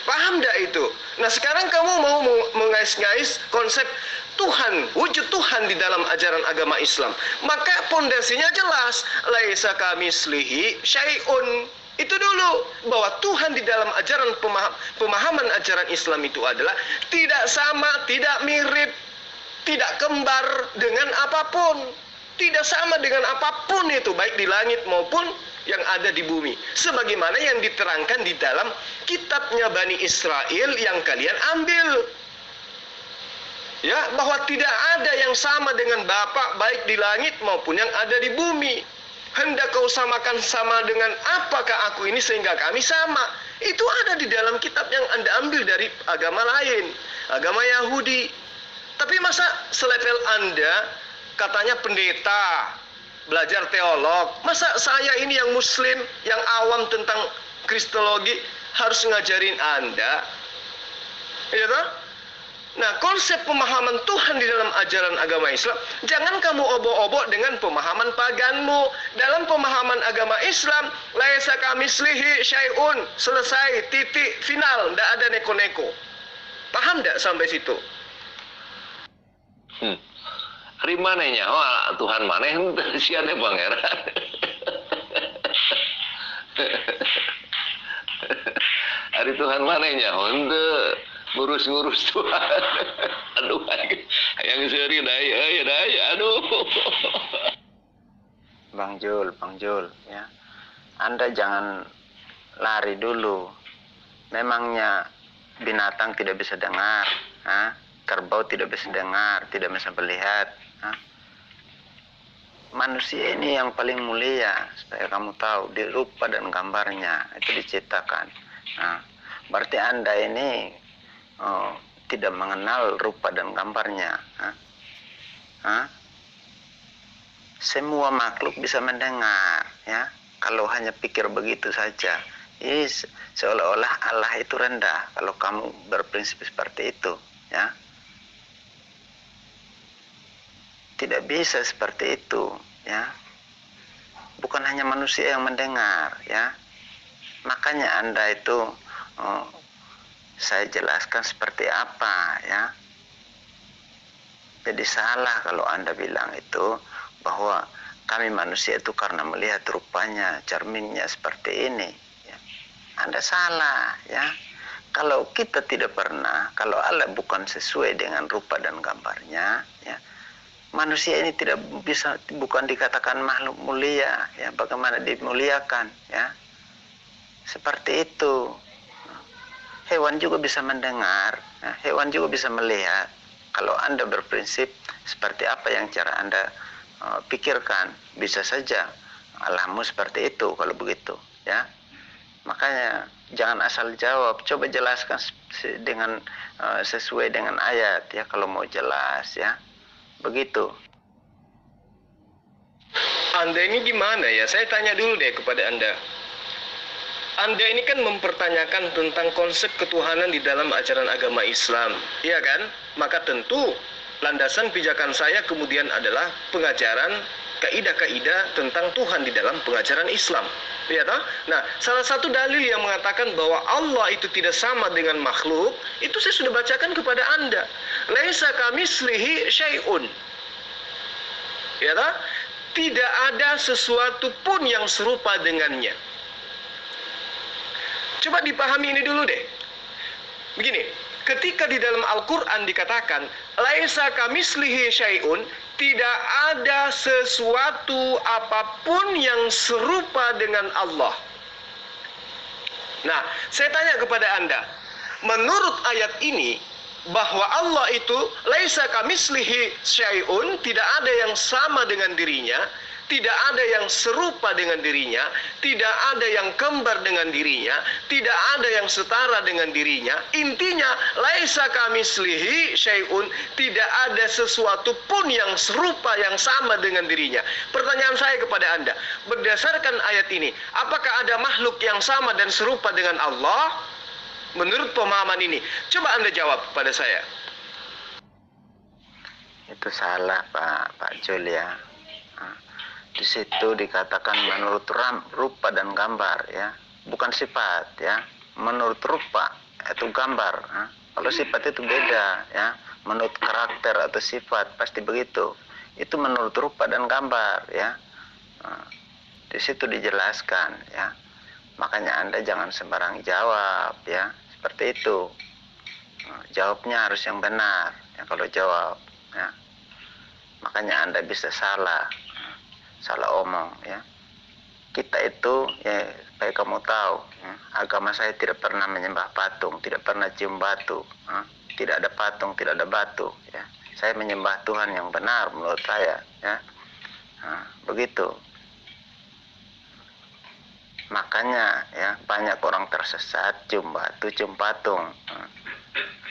Paham tidak itu? Nah, sekarang kamu mau mengais-ngais konsep Tuhan, wujud Tuhan di dalam ajaran agama Islam. Maka pondasinya jelas, laisa kamislihi syai'un. Itu dulu, bahwa Tuhan di dalam ajaran pemahaman ajaran Islam itu adalah tidak sama, tidak mirip, tidak kembar dengan apapun. Tidak sama dengan apapun itu, baik di langit maupun yang ada di bumi. Sebagaimana yang diterangkan di dalam kitabnya Bani Israel yang kalian ambil. Ya, bahwa tidak ada yang sama dengan Bapa baik di langit maupun yang ada di bumi. Hendak kau samakan sama dengan apakah aku ini sehingga kami sama. Itu ada di dalam kitab yang Anda ambil dari agama lain, agama Yahudi. Tapi masa selevel Anda katanya pendeta, belajar teolog, masa saya ini yang muslim, yang awam tentang kristologi harus ngajarin Anda? Ya toh? Nah, konsep pemahaman Tuhan di dalam ajaran agama Islam, jangan kamu obok-obok dengan pemahaman paganmu. Dalam pemahaman agama Islam, laisa kamislihi syai'un, selesai, titik, final, tidak ada neko-neko. Paham tidak sampai situ? Hari mananya, Tuhan mana yang siannya pangeran. Hari Tuhan mananya, untuk ngurus-ngurus Tuhan. Aduh, yang seri daya, aduh. Bang Jul, ya. Anda jangan lari dulu. Memangnya binatang tidak bisa dengar, kerbau tidak bisa dengar, tidak bisa melihat. Manusia ini yang paling mulia, supaya kamu tahu, di rupa dan gambarnya itu diciptakan. Berarti Anda ini tidak mengenal rupa dan gambarnya. Semua makhluk bisa mendengar, ya. Kalau hanya pikir begitu saja, seolah-olah Allah itu rendah. Kalau kamu berprinsip seperti itu, ya. Tidak bisa seperti itu, ya. Bukan hanya manusia yang mendengar, ya. Makanya Anda itu saya jelaskan seperti apa, ya. Jadi salah kalau Anda bilang itu bahwa kami manusia itu karena melihat rupanya, cerminnya seperti ini, ya. Anda salah, ya. Kalau kita tidak pernah, kalau Allah bukan sesuai dengan rupa dan gambarnya, ya, manusia ini tidak bisa, bukan dikatakan makhluk mulia, ya. Bagaimana dimuliakan, ya. Seperti itu. Hewan juga bisa mendengar, ya. Hewan juga bisa melihat. Kalau Anda berprinsip seperti apa yang cara Anda pikirkan, bisa saja Allahmu seperti itu kalau begitu, ya. Makanya jangan asal jawab, coba jelaskan dengan sesuai dengan ayat, ya, kalau mau jelas, ya. Begitu. Anda ini gimana ya? Saya tanya dulu deh kepada Anda. Anda ini kan mempertanyakan tentang konsep ketuhanan di dalam ajaran agama Islam, iya kan? Maka tentu landasan pijakan saya kemudian adalah pengajaran kaidah-kaidah tentang Tuhan di dalam pengajaran Islam. Ya toh? Nah, salah satu dalil yang mengatakan bahwa Allah itu tidak sama dengan makhluk, itu saya sudah bacakan kepada Anda. Laisa kamitslihi syai'un. Ya toh? Tidak ada sesuatu pun yang serupa dengannya. Coba dipahami ini dulu deh. Begini, ketika di dalam Al-Quran dikatakan laisa kamitslihi syai'un, tidak ada sesuatu apapun yang serupa dengan Allah. Nah, saya tanya kepada Anda, menurut ayat ini bahwa Allah itu laisa kamitslihi syai'un, tidak ada yang sama dengan dirinya, tidak ada yang serupa dengan dirinya, tidak ada yang kembar dengan dirinya, tidak ada yang setara dengan dirinya. Intinya laisa kamitslihi syai'un, tidak ada sesuatu pun yang serupa, yang sama dengan dirinya. Pertanyaan saya kepada Anda, berdasarkan ayat ini, apakah ada makhluk yang sama dan serupa dengan Allah? Menurut pemahaman ini, coba Anda jawab pada saya. Itu salah Pak Julia. Di situ dikatakan menurut rupa dan gambar, ya, bukan sifat, ya. Menurut rupa itu gambar. Kalau sifat itu beda, ya. Menurut karakter atau sifat pasti begitu. Itu menurut rupa dan gambar, ya. Di situ dijelaskan, ya. Makanya Anda jangan sembarang jawab, ya. Seperti itu. Jawabnya harus yang benar, ya, kalau jawab, ya. Makanya Anda bisa salah omong, ya. Kita itu, ya, supaya kamu tahu, ya, agama saya tidak pernah menyembah patung, tidak pernah cium batu, tidak ada patung, tidak ada batu, ya. Saya menyembah Tuhan yang benar menurut saya, ya. Begitu. Makanya, ya, banyak orang tersesat cium batu, cium patung.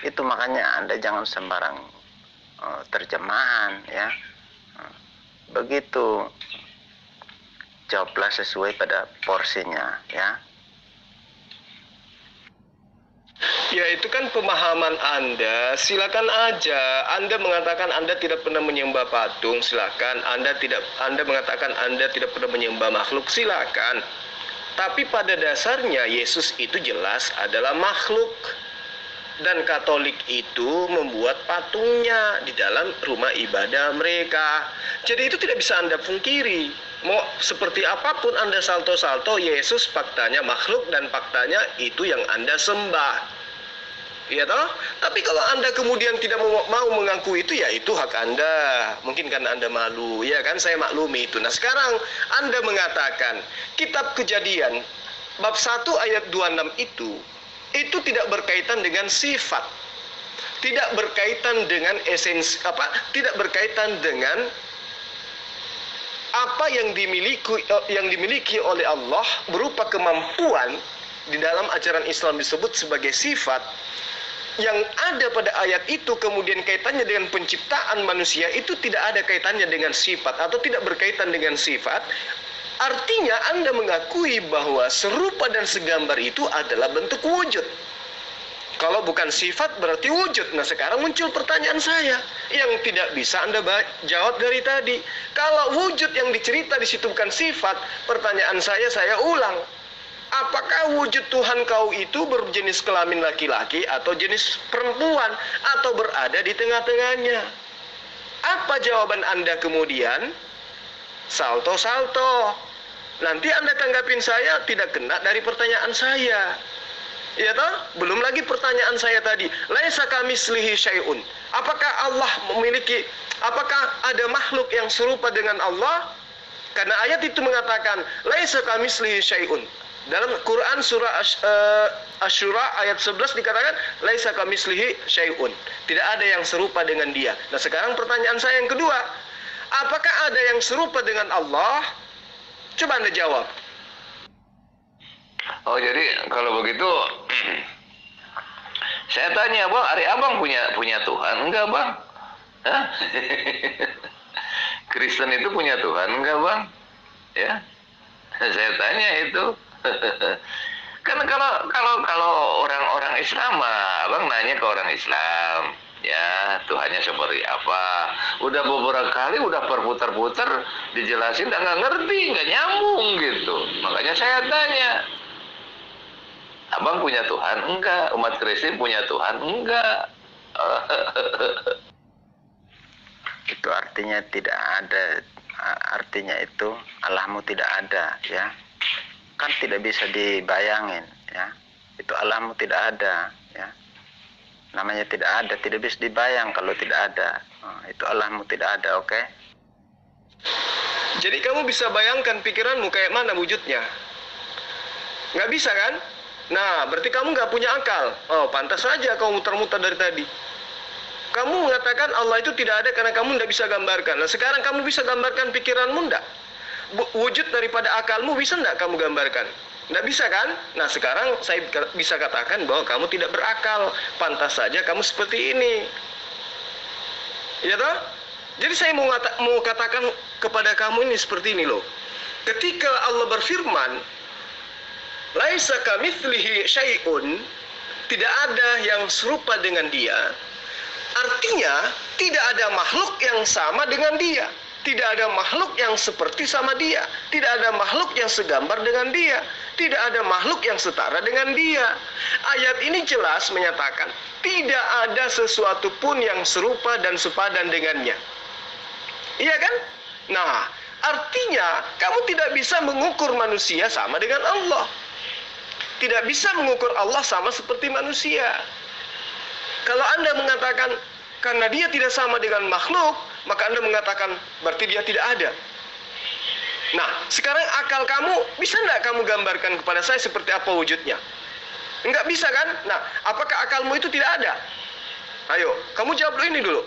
Itu makanya Anda jangan sembarang terjemahan, ya. Begitu. Jawablah sesuai pada porsinya, ya. Ya, itu kan pemahaman Anda. Silakan aja. Anda mengatakan Anda tidak pernah menyembah patung, silakan. Anda mengatakan Anda tidak pernah menyembah makhluk, silakan. Tapi pada dasarnya Yesus itu jelas adalah makhluk. Dan Katolik itu membuat patungnya di dalam rumah ibadah mereka. Jadi itu tidak bisa Anda pungkiri. Mau seperti apapun Anda salto-salto, Yesus faktanya makhluk dan faktanya itu yang Anda sembah. Iya toh? Tapi kalau Anda kemudian tidak mau mengaku itu, ya itu hak Anda. Mungkin karena Anda malu, ya kan, saya maklumi itu. Nah, sekarang Anda mengatakan kitab Kejadian bab 1 ayat 26 itu tidak berkaitan dengan sifat. Tidak berkaitan dengan esensi tidak berkaitan dengan apa yang dimiliki oleh Allah berupa kemampuan. Di dalam ajaran Islam disebut sebagai sifat. Yang ada pada ayat itu kemudian kaitannya dengan penciptaan manusia, itu tidak ada kaitannya dengan sifat atau tidak berkaitan dengan sifat. Artinya Anda mengakui bahwa serupa dan segambar itu adalah bentuk wujud. Kalau bukan sifat berarti wujud. Nah, sekarang muncul pertanyaan saya yang tidak bisa Anda jawab dari tadi. Kalau wujud yang dicerita di situ bukan sifat, pertanyaan saya ulang. Apakah wujud Tuhan kau itu berjenis kelamin laki-laki atau jenis perempuan atau berada di tengah-tengahnya? Apa jawaban Anda kemudian? Salto-salto. Nanti Anda tanggapin saya tidak kena dari pertanyaan saya. Ya toh? Belum lagi pertanyaan saya tadi. Laisa kamitslihi syai'un. Apakah ada makhluk yang serupa dengan Allah? Karena ayat itu mengatakan laisa kamitslihi syai'un. Dalam Quran surah Asy-Syura ayat 11 dikatakan laisa kamitslihi syai'un. Tidak ada yang serupa dengan dia. Nah, sekarang pertanyaan saya yang kedua, apakah ada yang serupa dengan Allah? Coba Anda jawab. Oh, jadi kalau begitu saya tanya, Bang, Ari Abang punya Tuhan enggak, Bang? Hah? Kristen itu punya Tuhan enggak, Bang? Ya. Saya tanya itu. Kan kalau orang-orang Islam, Abang nanya ke orang Islam, Ya, Tuhannya seperti apa? Udah beberapa kali, udah perputar-putar, dijelasin, nggak ngerti, nggak nyambung gitu. Makanya saya tanya, abang punya Tuhan? Enggak. Umat Kristen punya Tuhan? Enggak. Itu artinya tidak ada, artinya itu Allahmu tidak ada, ya. Kan tidak bisa dibayangin, ya. Itu Allahmu tidak ada, ya. Namanya tidak ada, tidak bisa dibayang kalau tidak ada. Itu Allahmu tidak ada, oke? Jadi kamu bisa bayangkan pikiranmu kayak mana wujudnya? Nggak bisa kan? Nah, berarti kamu nggak punya akal. Oh, pantas saja kau muter-muter dari tadi. Kamu mengatakan Allah itu tidak ada karena kamu nggak bisa gambarkan. Nah, sekarang kamu bisa gambarkan pikiranmu nggak? Wujud daripada akalmu bisa nggak kamu gambarkan? Nggak bisa kan? Nah, sekarang saya bisa katakan bahwa kamu tidak berakal. Pantas saja kamu seperti ini. Ya toh? Jadi saya mau katakan kepada kamu ini seperti ini loh. Ketika Allah berfirman, laisa kamitslihi syai'un, tidak ada yang serupa dengan dia. Artinya, tidak ada makhluk yang sama dengan dia. Tidak ada makhluk yang seperti sama dia. Tidak ada makhluk yang segambar dengan dia. Tidak ada makhluk yang setara dengan dia. Ayat ini jelas menyatakan, tidak ada sesuatu pun yang serupa dan sepadan dengannya. Iya kan? Nah, artinya, kamu tidak bisa mengukur manusia sama dengan Allah. Tidak bisa mengukur Allah sama seperti manusia. Kalau Anda mengatakan karena dia tidak sama dengan makhluk, maka Anda mengatakan berarti dia tidak ada. Nah, sekarang akal kamu, bisa nggak kamu gambarkan kepada saya seperti apa wujudnya? Nggak bisa kan? Nah, apakah akalmu itu tidak ada? Ayo, kamu jawab dulu ini dulu.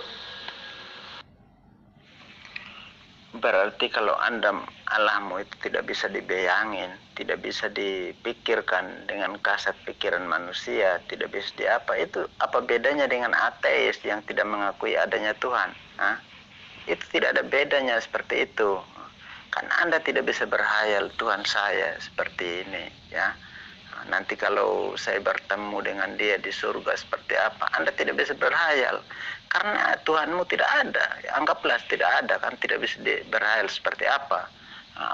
Berarti kalau Allahmu itu tidak bisa dibayangin, tidak bisa dipikirkan dengan kasat pikiran manusia, tidak bisa diapa, itu apa bedanya dengan ateis yang tidak mengakui adanya Tuhan? Itu tidak ada bedanya seperti itu. Kan Anda tidak bisa berhayal Tuhan saya seperti ini, ya. Nanti kalau saya bertemu dengan dia di surga seperti apa, Anda tidak bisa berhayal. Karena Tuhanmu tidak ada, ya, anggaplah tidak ada, kan tidak bisa berhayal seperti apa.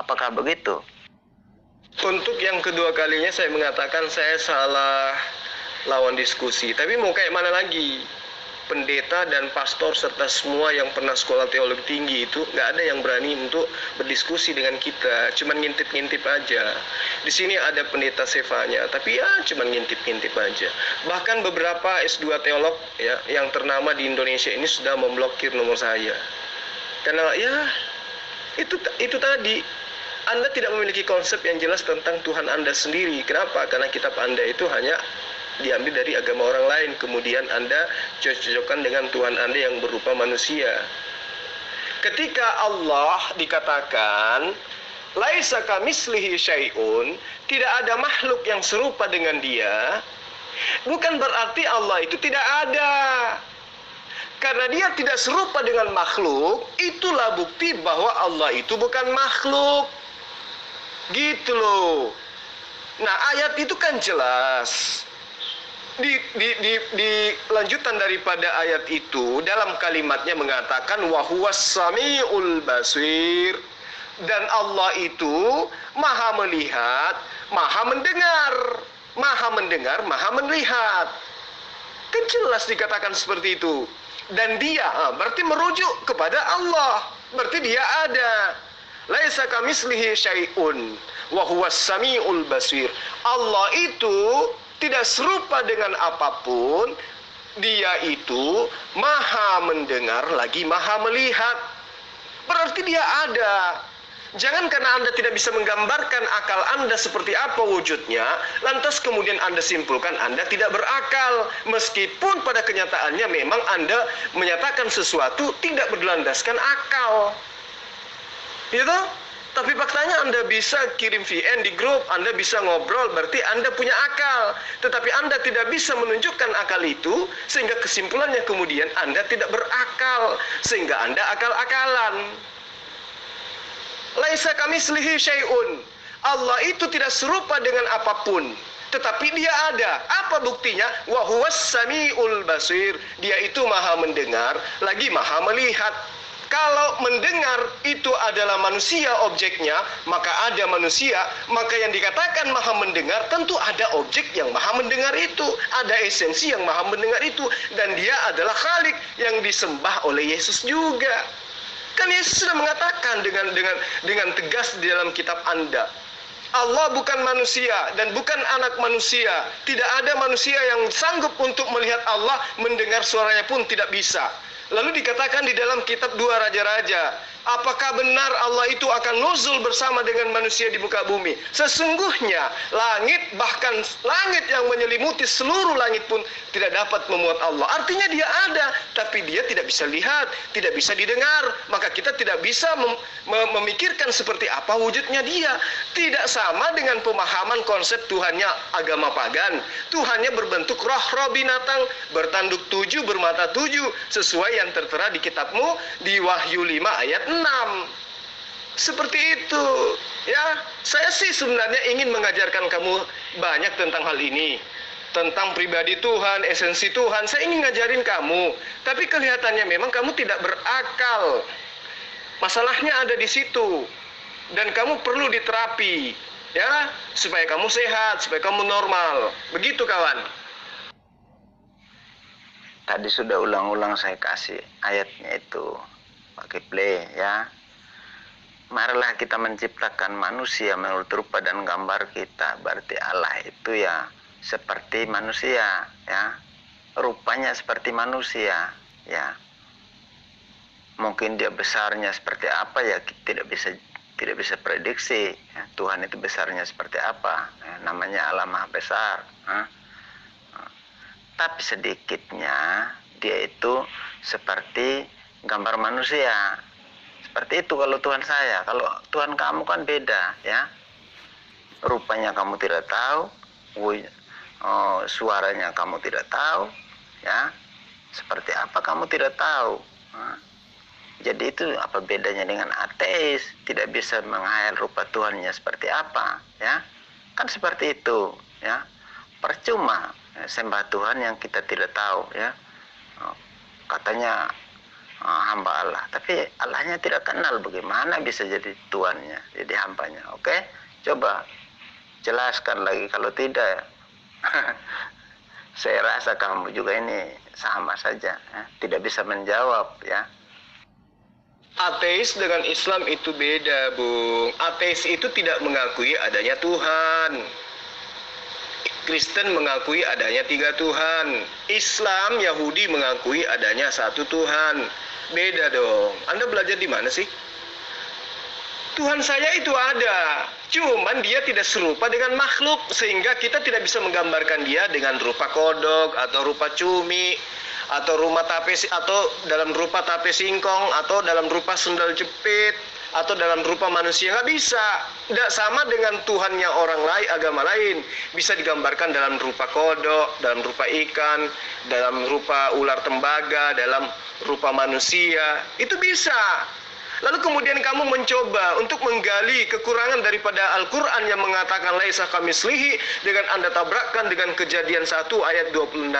Apakah begitu? Untuk yang kedua kalinya saya mengatakan saya salah lawan diskusi. Tapi mau kayak mana lagi? Pendeta dan pastor serta semua yang pernah sekolah teologi tinggi itu nggak ada yang berani untuk berdiskusi dengan kita. Cuman ngintip-ngintip aja. Di sini ada pendeta Sevanya, tapi ya cuman ngintip-ngintip aja. Bahkan beberapa S2 teolog ya yang ternama di Indonesia ini sudah memblokir nomor saya. Karena ya itu tadi, Anda tidak memiliki konsep yang jelas tentang Tuhan Anda sendiri. Kenapa? Karena kitab Anda itu hanya diambil dari agama orang lain, kemudian Anda cocokkan dengan Tuhan Anda yang berupa manusia. Ketika Allah dikatakan laisa kamitslihi syai'un, tidak ada makhluk yang serupa dengan dia, bukan berarti Allah itu tidak ada. Karena dia tidak serupa dengan makhluk, itulah bukti bahwa Allah itu bukan makhluk. Gitu loh. Nah, ayat itu kan jelas. Di lanjutan daripada ayat itu, dalam kalimatnya mengatakan wa huwas samiul basir, dan Allah itu maha melihat, maha mendengar, maha melihat. Kan jelas dikatakan seperti itu. Dan dia berarti merujuk kepada Allah, berarti dia ada. Laisa kamitslihi syai'un wa huwas samiul basir. Allah itu tidak serupa dengan apapun. Dia itu maha mendengar lagi maha melihat. Berarti dia ada. Jangan karena Anda tidak bisa menggambarkan akal Anda seperti apa wujudnya, lantas kemudian Anda simpulkan Anda tidak berakal. Meskipun pada kenyataannya memang Anda menyatakan sesuatu tidak berlandaskan akal. Gitu? Tapi faktanya Anda bisa kirim VN di grup, Anda bisa ngobrol, berarti Anda punya akal. Tetapi Anda tidak bisa menunjukkan akal itu, sehingga kesimpulannya kemudian Anda tidak berakal, sehingga Anda akal-akalan. Laisa kamitslihi syai'un. Allah itu tidak serupa dengan apapun. tetapi dia ada. Apa buktinya? Wa huwas samiul basir. Dia itu maha mendengar, lagi maha melihat. Kalau mendengar itu adalah manusia objeknya, maka ada manusia, maka yang dikatakan maha mendengar tentu ada objek yang maha mendengar itu, ada esensi yang maha mendengar itu, dan dia adalah Khalik yang disembah oleh Yesus juga. Kan Yesus sudah mengatakan dengan tegas di dalam kitab Anda, Allah bukan manusia dan bukan anak manusia. Tidak ada manusia yang sanggup untuk melihat Allah, mendengar suaranya pun tidak bisa. Lalu dikatakan di dalam kitab 2 Raja-Raja, apakah benar Allah itu akan nuzul bersama dengan manusia di muka bumi? Sesungguhnya langit, bahkan langit yang menyelimuti seluruh langit pun tidak dapat memuat Allah. Artinya dia ada, tapi dia tidak bisa lihat, tidak bisa didengar. Maka kita tidak bisa memikirkan seperti apa wujudnya dia. Tidak sama dengan pemahaman konsep Tuhannya agama pagan. Tuhannya berbentuk roh binatang, bertanduk 7, bermata 7, sesuai yang tertera di kitabmu di Wahyu 5 ayat 6. Seperti itu. Ya, saya sih sebenarnya ingin mengajarkan kamu banyak tentang hal ini. Tentang pribadi Tuhan, esensi Tuhan, saya ingin ngajarin kamu. Tapi kelihatannya memang kamu tidak berakal. Masalahnya ada di situ. Dan kamu perlu diterapi, ya, supaya kamu sehat, supaya kamu normal. Begitu kawan. Tadi sudah ulang-ulang saya kasih ayatnya itu, pakai play ya. Marilah kita menciptakan manusia menurut rupa dan gambar kita. Berarti Allah itu ya seperti manusia, ya, rupanya seperti manusia, ya. Mungkin dia besarnya seperti apa ya tidak bisa prediksi. Ya. Tuhan itu besarnya seperti apa? Ya, namanya Allah Maha Besar. Tapi sedikitnya dia itu seperti gambar manusia. Seperti itu kalau Tuhan saya. Kalau Tuhan kamu kan beda, ya. Rupanya kamu tidak tahu, suaranya kamu tidak tahu, ya. Seperti apa kamu tidak tahu. Jadi itu apa bedanya dengan ateis? Tidak bisa menghayal rupa Tuhannya seperti apa, ya. Kan seperti itu, ya. Percuma sembah Tuhan yang kita tidak tahu, ya. Katanya hamba Allah, tapi Allahnya tidak kenal, bagaimana bisa jadi Tuhannya, jadi hambanya? Oke, coba jelaskan lagi. Kalau tidak, saya rasa kamu juga ini sama saja, ya. Tidak bisa menjawab, ya. Ateis dengan Islam itu beda, Bung. Ateis itu tidak mengakui adanya Tuhan. Kristen mengakui adanya 3 Tuhan. Islam, Yahudi mengakui adanya 1 Tuhan. Beda dong. Anda belajar di mana sih? Tuhan saya itu ada, cuman dia tidak serupa dengan makhluk, sehingga kita tidak bisa menggambarkan dia dengan rupa kodok atau rupa cumi atau atau dalam rupa tape singkong atau dalam rupa sendal jepit atau dalam rupa manusia. Nggak bisa. Tidak sama dengan Tuhannya orang lain, agama lain. Bisa digambarkan dalam rupa kodok, dalam rupa ikan, dalam rupa ular tembaga, dalam rupa manusia. Itu bisa. Lalu kemudian kamu mencoba untuk menggali kekurangan daripada Al-Quran yang mengatakan laisa kamitslihi, dengan Anda tabrakkan dengan Kejadian 1 ayat 26.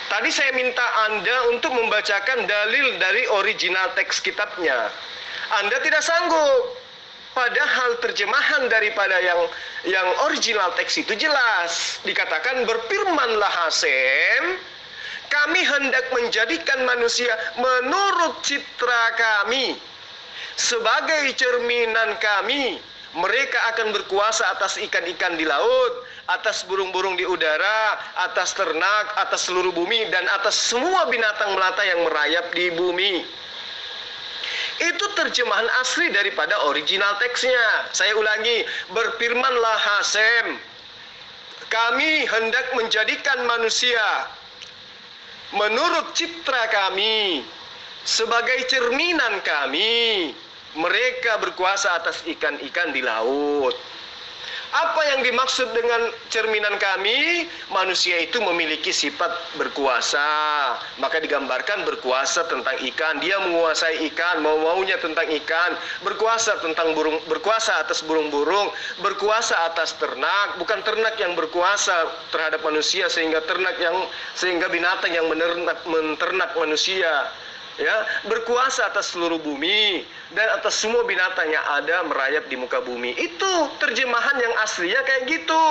Tadi saya minta Anda untuk membacakan dalil dari original teks kitabnya. Anda tidak sanggup. Padahal terjemahan daripada yang original teks itu jelas. Dikatakan berfirmanlah Hasem, kami hendak menjadikan manusia menurut citra kami, sebagai cerminan kami. Mereka akan berkuasa atas ikan-ikan di laut, atas burung-burung di udara, atas ternak, atas seluruh bumi, dan atas semua binatang melata yang merayap di bumi. Itu terjemahan asli daripada original teksnya. Saya ulangi, berfirmanlah Hasem, kami hendak menjadikan manusia menurut citra kami, sebagai cerminan kami. Mereka berkuasa atas ikan-ikan di laut, Apa yang dimaksud dengan cerminan kami? Manusia itu memiliki sifat berkuasa. Maka digambarkan berkuasa tentang ikan. Dia menguasai ikan, mau-maunya tentang ikan. Berkuasa tentang burung, berkuasa atas burung-burung, berkuasa atas ternak. Bukan ternak yang berkuasa terhadap manusia sehingga binatang yang menternak manusia. Ya, berkuasa atas seluruh bumi dan atas semua binatang yang ada merayap di muka bumi. Itu terjemahan yang aslinya kayak gitu.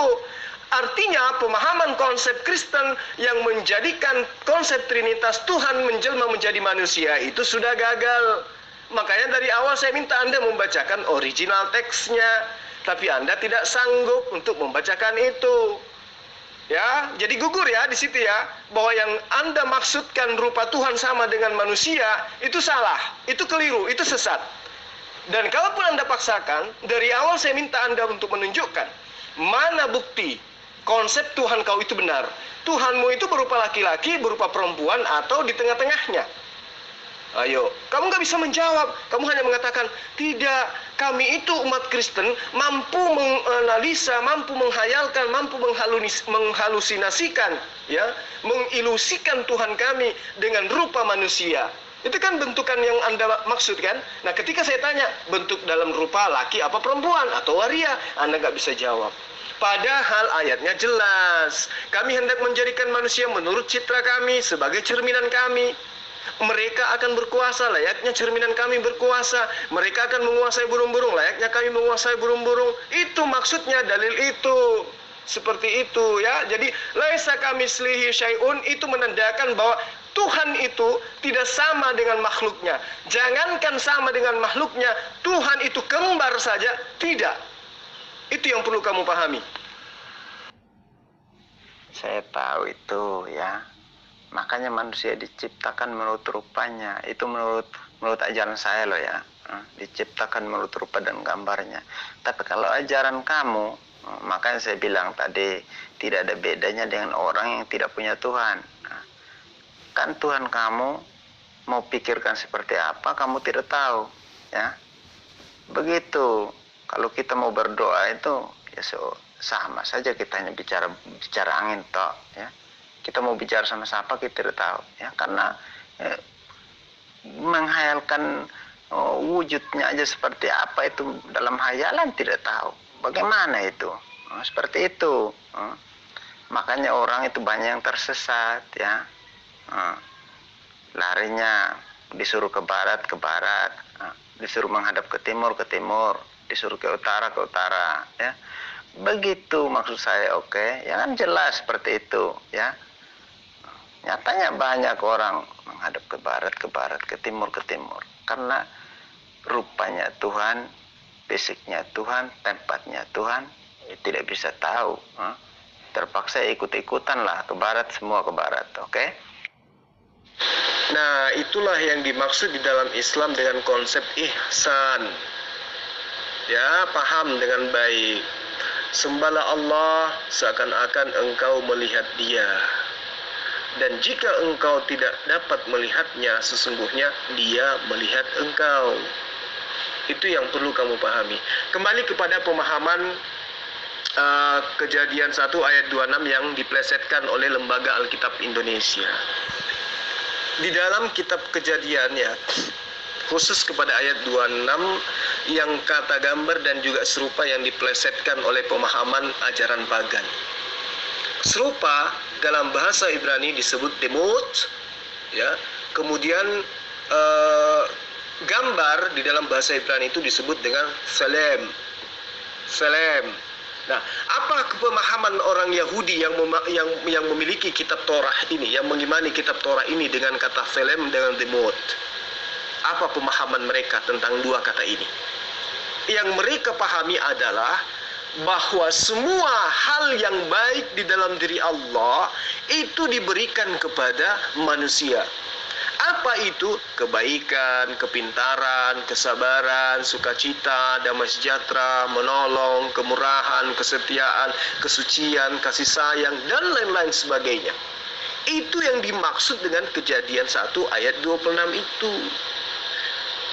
Artinya pemahaman konsep Kristen yang menjadikan konsep Trinitas Tuhan menjelma menjadi manusia itu sudah gagal. Makanya dari awal saya minta Anda membacakan original teksnya, tapi Anda tidak sanggup untuk membacakan itu. Ya, jadi gugur ya di situ ya, bahwa yang Anda maksudkan rupa Tuhan sama dengan manusia itu salah, itu keliru, itu sesat. Dan kalaupun Anda paksakan, dari awal saya minta Anda untuk menunjukkan mana bukti konsep Tuhan kau itu benar. Tuhanmu itu berupa laki-laki, berupa perempuan, atau di tengah-tengahnya. Ayo, kamu nggak bisa menjawab. Kamu hanya mengatakan, tidak, kami itu umat Kristen mampu menganalisa, mampu menghayalkan, mampu menghalusinasikan, ya, mengilusikan Tuhan kami dengan rupa manusia. Itu kan bentukan yang Anda maksud kan? Nah, ketika saya tanya, bentuk dalam rupa laki apa perempuan atau waria, Anda nggak bisa jawab. Padahal ayatnya jelas. Kami hendak menjadikan manusia menurut citra kami sebagai cerminan kami. Mereka akan berkuasa layaknya cerminan kami berkuasa. Mereka akan menguasai burung-burung layaknya kami menguasai burung-burung. Itu maksudnya dalil itu. Seperti itu ya. Jadi laisa kamitslihi syai'un itu menandakan bahwa Tuhan itu tidak sama dengan makhluknya. Jangankan sama dengan makhluknya, Tuhan itu kembar saja tidak. Itu yang perlu kamu pahami. Saya tahu itu ya. Makanya manusia diciptakan menurut rupanya. Itu menurut ajaran saya loh ya. Diciptakan menurut rupa dan gambarnya. Tapi kalau ajaran kamu, makanya saya bilang tadi, tidak ada bedanya dengan orang yang tidak punya Tuhan. Kan Tuhan kamu mau pikirkan seperti apa, kamu tidak tahu. Ya, begitu. Kalau kita mau berdoa itu, ya sama saja kita hanya bicara angin toh. Ya. Kita mau bicara sama siapa kita tidak tahu ya, karena menghayalkan wujudnya aja seperti apa itu dalam hayalan tidak tahu bagaimana itu. Seperti itu. Makanya orang itu banyak yang tersesat ya. Larinya disuruh ke barat, disuruh menghadap ke timur, disuruh ke utara ya. Begitu maksud saya, oke? Ya kan jelas seperti itu ya. Nyatanya banyak orang menghadap ke barat, ke timur, karena rupanya Tuhan, fisiknya Tuhan, tempatnya Tuhan, ya tidak bisa tahu. Terpaksa ikut-ikutan lah ke barat, semua ke barat, oke? Nah, itulah yang dimaksud di dalam Islam dengan konsep ihsan. Ya, paham dengan baik. Sembahlah Allah seakan-akan engkau melihat Dia. Dan jika engkau tidak dapat melihatnya, sesungguhnya Dia melihat engkau. Itu yang perlu kamu pahami. Kembali kepada pemahaman Kejadian 1 ayat 26 yang diplesetkan oleh Lembaga Alkitab Indonesia. Di dalam kitab Kejadian ya, khusus kepada ayat 26 yang kata gambar dan juga serupa yang diplesetkan oleh pemahaman ajaran pagan. Serupa dalam bahasa Ibrani disebut demut ya. Kemudian gambar di dalam bahasa Ibrani itu disebut dengan selem. Nah, apa pemahaman orang Yahudi yang memiliki kitab Torah ini, yang mengimani kitab Torah ini dengan kata selem dengan demut? Apa pemahaman mereka tentang dua kata ini? Yang mereka pahami adalah bahwa semua hal yang baik di dalam diri Allah itu diberikan kepada manusia. Apa itu? Kebaikan, kepintaran, kesabaran, sukacita, damai sejahtera, menolong, kemurahan, kesetiaan, kesucian, kasih sayang, dan lain-lain sebagainya. Itu yang dimaksud dengan Kejadian 1 ayat 26 itu.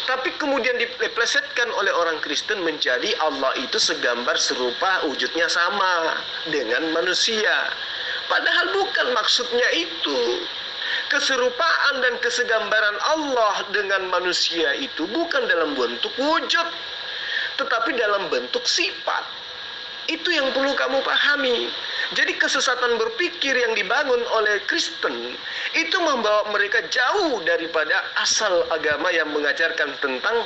Tapi kemudian diplesetkan oleh orang Kristen menjadi Allah itu segambar serupa, wujudnya sama dengan manusia. Padahal bukan maksudnya itu. Keserupaan dan kesegambaran Allah dengan manusia itu bukan dalam bentuk wujud, tetapi dalam bentuk sifat. Itu yang perlu kamu pahami. Jadi kesesatan berpikir yang dibangun oleh Kristen itu membawa mereka jauh daripada asal agama yang mengajarkan tentang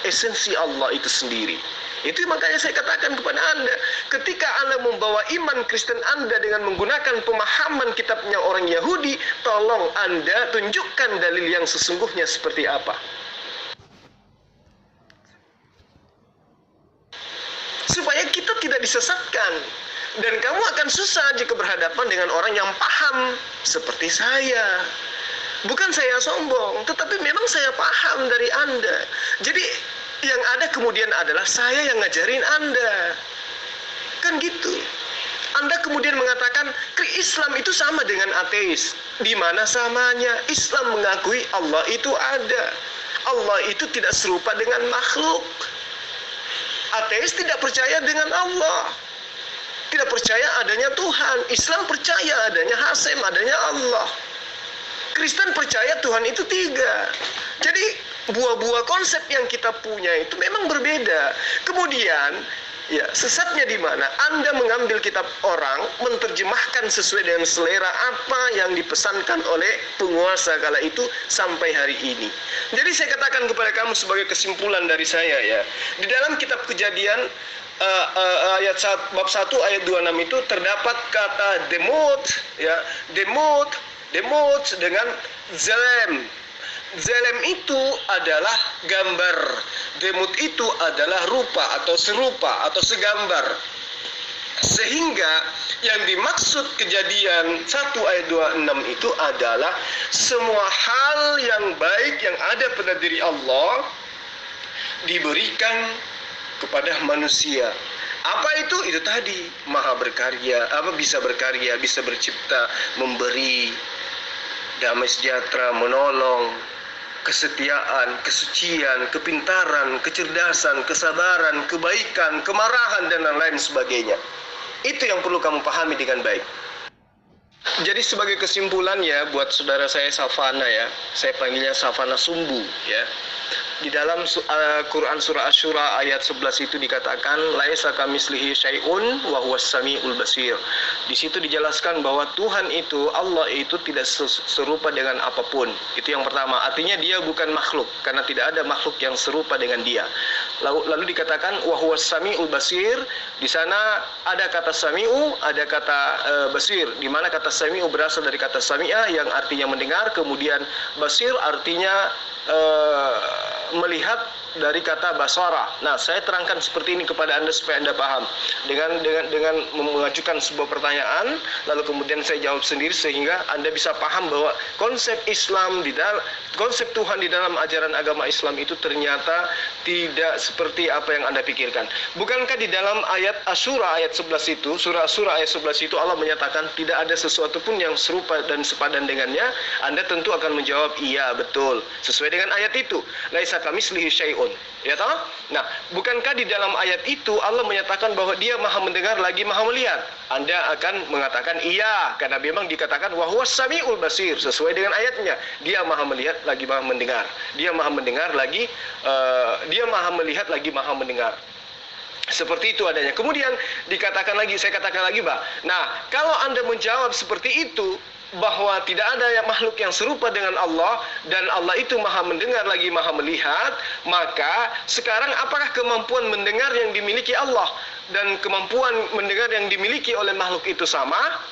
esensi Allah itu sendiri. Itu makanya saya katakan kepada Anda, ketika Anda membawa iman Kristen Anda dengan menggunakan pemahaman kitabnya orang Yahudi, tolong Anda tunjukkan dalil yang sesungguhnya seperti apa. Supaya kita tidak disesatkan. Dan kamu akan susah jika berhadapan dengan orang yang paham seperti saya. Bukan saya sombong, tetapi memang saya paham dari Anda. Jadi yang ada kemudian adalah saya yang ngajarin Anda. Kan gitu. Anda kemudian mengatakan Islam itu sama dengan ateis. Di mana samanya? Islam mengakui Allah itu ada. Allah itu tidak serupa dengan makhluk. Ateis tidak percaya dengan Allah. Tidak percaya adanya Tuhan. Islam percaya adanya Hasem, adanya Allah. Kristen percaya Tuhan itu 3. Jadi buah-buah konsep yang kita punya itu memang berbeda. Kemudian ya, sesatnya di mana? Anda mengambil kitab orang, menerjemahkan sesuai dengan selera apa yang dipesankan oleh penguasa kala itu sampai hari ini. Jadi saya katakan kepada kamu sebagai kesimpulan dari saya ya, di dalam kitab Kejadian ayat bab 1 ayat 26 itu terdapat kata demot ya, demot dengan zelem. Zelem itu adalah gambar, demut itu adalah rupa atau serupa atau segambar. Sehingga yang dimaksud Kejadian 1 ayat 26 itu adalah semua hal yang baik yang ada pada diri Allah diberikan kepada manusia. Apa itu? Itu tadi, maha berkarya, bisa berkarya, bisa bercipta, memberi, damai sejahtera, menolong, kesetiaan, kesucian, kepintaran, kecerdasan, kesabaran, kebaikan, kemarahan, dan lain sebagainya. Itu yang perlu kamu pahami dengan baik. Jadi sebagai kesimpulan ya, buat saudara saya Savana ya, saya panggilnya Savana Sumbu ya. Di dalam Quran surah Asy-Syura ayat 11 itu dikatakan laisa kamitslihi syai'un wa huwas samiul basir. Di situ dijelaskan bahwa Tuhan itu, Allah itu tidak serupa dengan apapun. Itu yang pertama. Artinya dia bukan makhluk karena tidak ada makhluk yang serupa dengan dia. Lalu dikatakan wa huwas samiul basir. Di sana ada kata sami'u, ada kata basir. Di mana kata sami'u berasal dari kata sami'a yang artinya mendengar, kemudian basir artinya melihat dari kata basara. Nah, saya terangkan seperti ini kepada Anda supaya Anda paham. Dengan mengajukan sebuah pertanyaan, lalu kemudian saya jawab sendiri sehingga Anda bisa paham bahwa konsep Islam di dalam konsep Tuhan di dalam ajaran agama Islam itu ternyata tidak seperti apa yang Anda pikirkan. Bukankah di dalam ayat Asy-Syura ayat 11 itu, surah Asy-Syura ayat 11 itu Allah menyatakan tidak ada sesuatu pun yang serupa dan sepadan dengannya? Anda tentu akan menjawab iya, betul. Sesuai dengan ayat itu. Laisa kamitslihi syai'un. Ya toh? Nah, bukankah di dalam ayat itu Allah menyatakan bahwa dia maha mendengar lagi maha melihat? Anda akan mengatakan iya, karena memang dikatakan wa huwas samiul basir, sesuai dengan ayatnya. Dia maha melihat lagi maha mendengar. Dia maha mendengar lagi dia maha melihat lagi maha mendengar. Seperti itu adanya. Kemudian dikatakan lagi, saya katakan lagi, Pak. Nah, kalau Anda menjawab seperti itu, bahwa tidak ada yang makhluk yang serupa dengan Allah dan Allah itu maha mendengar lagi maha melihat, maka sekarang apakah kemampuan mendengar yang dimiliki Allah dan kemampuan mendengar yang dimiliki oleh makhluk itu sama?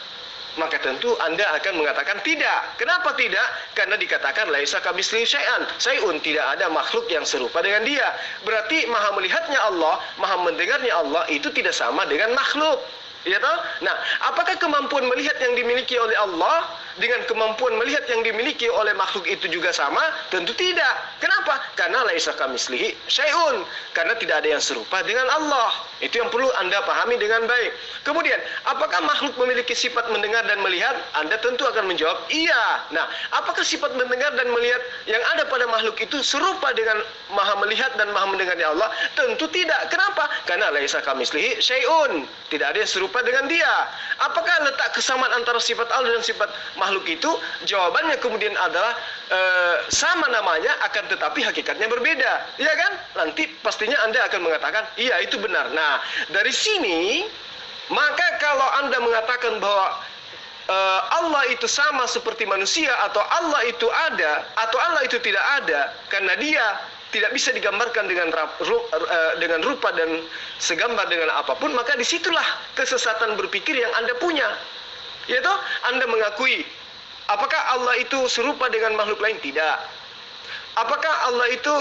Maka tentu Anda akan mengatakan tidak. Kenapa tidak? Karena dikatakan laisa kamitslihi syai'un, tidak ada makhluk yang serupa dengan dia. Berarti maha melihatnya Allah, maha mendengarnya Allah itu tidak sama dengan makhluk. Ya toh? Nah, apakah kemampuan melihat yang dimiliki oleh Allah dengan kemampuan melihat yang dimiliki oleh makhluk itu juga sama? Tentu tidak. Kenapa? Karena laisa kamitslihi syai'un. Karena tidak ada yang serupa dengan Allah. Itu yang perlu Anda pahami dengan baik. Kemudian, apakah makhluk memiliki sifat mendengar dan melihat? Anda tentu akan menjawab iya. Nah, apakah sifat mendengar dan melihat yang ada pada makhluk itu serupa dengan maha melihat dan maha mendengarnya Allah? Tentu tidak. Kenapa? Karena laisa kamitslihi syai'un. Tidak ada yang serupa dengan dia. Apakah letak kesamaan antara sifat Allah dan sifat makhluk itu? Jawabannya kemudian adalah sama namanya, akan tetapi hakikatnya berbeda. Ya kan? Nanti pastinya Anda akan mengatakan, iya itu benar. Nah, dari sini, maka kalau Anda mengatakan bahwa Allah itu sama seperti manusia, atau Allah itu ada, atau Allah itu tidak ada, karena dia tidak bisa digambarkan dengan rupa dan segambar dengan apapun, maka disitulah kesesatan berpikir yang Anda punya. Yaitu Anda mengakui, apakah Allah itu serupa dengan makhluk lain? Tidak. Apakah Allah itu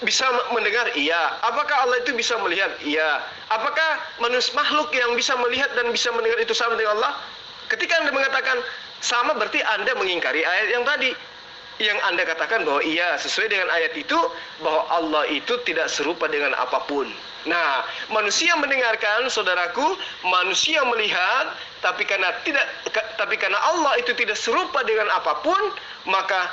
bisa mendengar? Iya. Apakah Allah itu bisa melihat? Iya. Apakah makhluk yang bisa melihat dan bisa mendengar itu sama dengan Allah? Ketika Anda mengatakan sama, berarti Anda mengingkari ayat yang tadi. Yang Anda katakan bahwa iya, sesuai dengan ayat itu, bahwa Allah itu tidak serupa dengan apapun. Nah, manusia mendengarkan, saudaraku, manusia melihat, tapi karena Allah itu tidak serupa dengan apapun, maka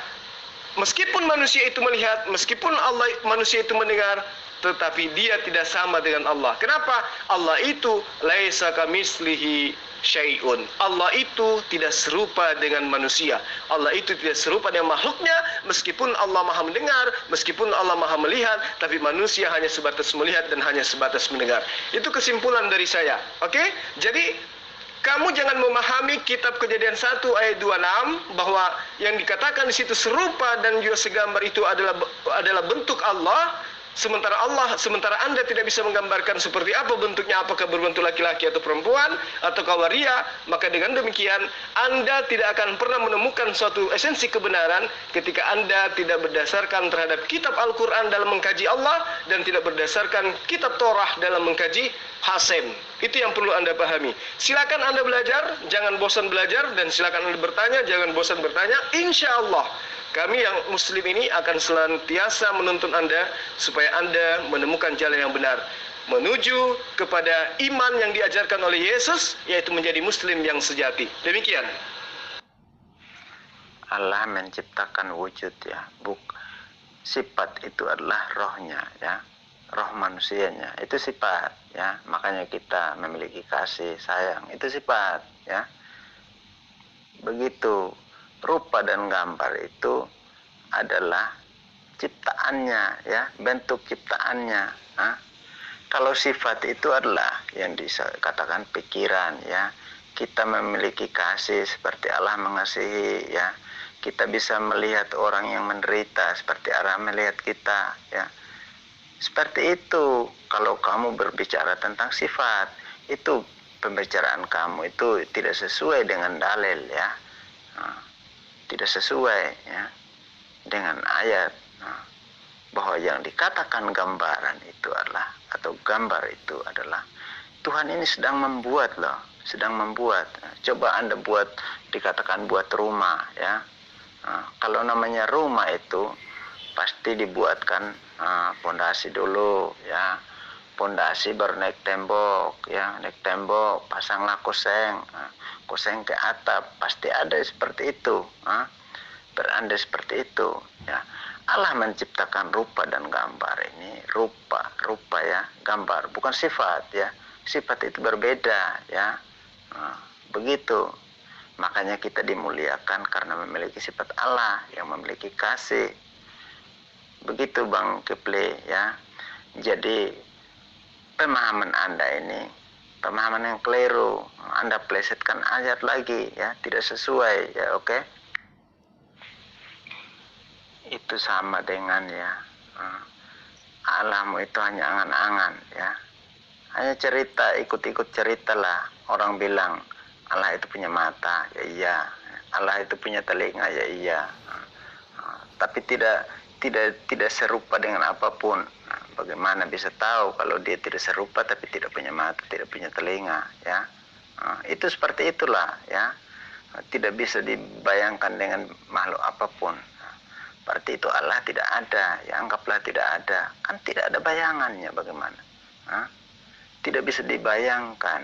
meskipun manusia itu melihat, meskipun manusia itu mendengar, tetapi dia tidak sama dengan Allah. Kenapa? Allah itu laisa kamitslihi syai'un. Allah itu tidak serupa dengan manusia. Allah itu tidak serupa dengan makhluknya. Meskipun Allah maha mendengar, meskipun Allah maha melihat, tapi manusia hanya sebatas melihat dan hanya sebatas mendengar. Itu kesimpulan dari saya. Oke? Jadi kamu jangan memahami kitab Kejadian 1 ayat 26 bahwa yang dikatakan di situ serupa dan juga segambar itu adalah bentuk Allah. Sementara Anda tidak bisa menggambarkan seperti apa bentuknya, apakah berbentuk laki-laki atau perempuan atau waria, maka dengan demikian Anda tidak akan pernah menemukan suatu esensi kebenaran ketika Anda tidak berdasarkan terhadap kitab Al-Quran dalam mengkaji Allah dan tidak berdasarkan kitab Torah dalam mengkaji Hasem. Itu yang perlu Anda pahami. Silakan Anda belajar, jangan bosan belajar, dan silakan Anda bertanya, jangan bosan bertanya. Insya Allah kami yang muslim ini akan senantiasa menuntun Anda supaya Anda menemukan jalan yang benar, menuju kepada iman yang diajarkan oleh Yesus, yaitu menjadi muslim yang sejati. Demikian. Allah menciptakan wujud, ya. Sifat itu adalah rohnya, ya. Roh manusianya itu sifat, ya. Makanya kita memiliki kasih sayang, itu sifat, ya. Begitu. Rupa dan gambar itu adalah ciptaannya, ya, bentuk ciptaannya. Kalau sifat itu adalah yang dikatakan pikiran, ya. Kita memiliki kasih seperti Allah mengasihi, ya. Kita bisa melihat orang yang menderita seperti Allah melihat kita, ya. Seperti itu. Kalau kamu berbicara tentang sifat, itu pembicaraan kamu itu tidak sesuai dengan dalil, ya. Tidak sesuai, ya, dengan ayat, bahwa yang dikatakan gambaran itu adalah, atau gambar itu adalah, Tuhan ini sedang membuat loh, sedang membuat. Coba Anda dikatakan buat rumah, ya. Kalau namanya rumah itu pasti dibuatkan pondasi dulu, ya. Pondasi baru naik tembok, ya, naik tembok, pasanglah koseng, koseng ke atap, pasti ada seperti itu, beranda seperti itu, ya. Allah menciptakan rupa dan gambar ini, rupa ya, gambar, bukan sifat, ya. Sifat itu berbeda, ya. Begitu. Makanya kita dimuliakan karena memiliki sifat Allah yang memiliki kasih. Begitu Bang Kifli, ya. Jadi pemahaman Anda ini pemahaman yang keliru. Anda plesetkan ayat lagi, ya, tidak sesuai, ya. Oke. Itu sama dengan, ya, alammu itu hanya angan-angan, ya. Hanya cerita, ikut-ikut cerita lah. Orang bilang Allah itu punya mata, ya iya. Allah itu punya telinga, ya iya. Tapi tidak serupa dengan apapun. Bagaimana bisa tahu kalau dia tidak serupa tapi tidak punya mata, tidak punya telinga, ya. Itu seperti itulah, ya. tidak bisa dibayangkan dengan makhluk apapun. Berarti itu Allah tidak ada, ya anggaplah tidak ada. Kan tidak ada bayangannya, bagaimana? Tidak bisa dibayangkan.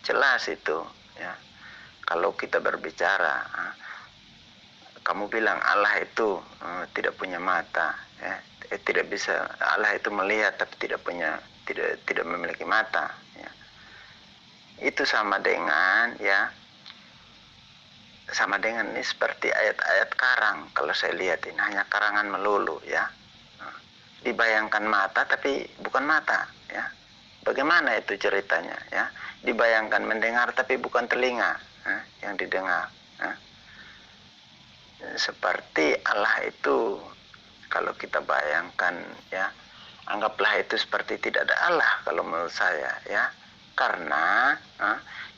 Jelas itu, ya. Kalau kita berbicara, kamu bilang Allah itu tidak punya mata, ya. Tidak bisa, Allah itu melihat tapi tidak memiliki mata, ya. Itu sama dengan, ya, sama dengan ini seperti ayat-ayat karang. Kalau saya lihat ini hanya karangan melulu, ya. Dibayangkan mata tapi bukan mata, ya. Bagaimana itu ceritanya, ya? Dibayangkan mendengar tapi bukan telinga, yang didengar. Seperti Allah itu, kalau kita bayangkan, ya, anggaplah itu seperti tidak ada Allah kalau menurut saya, ya. Karena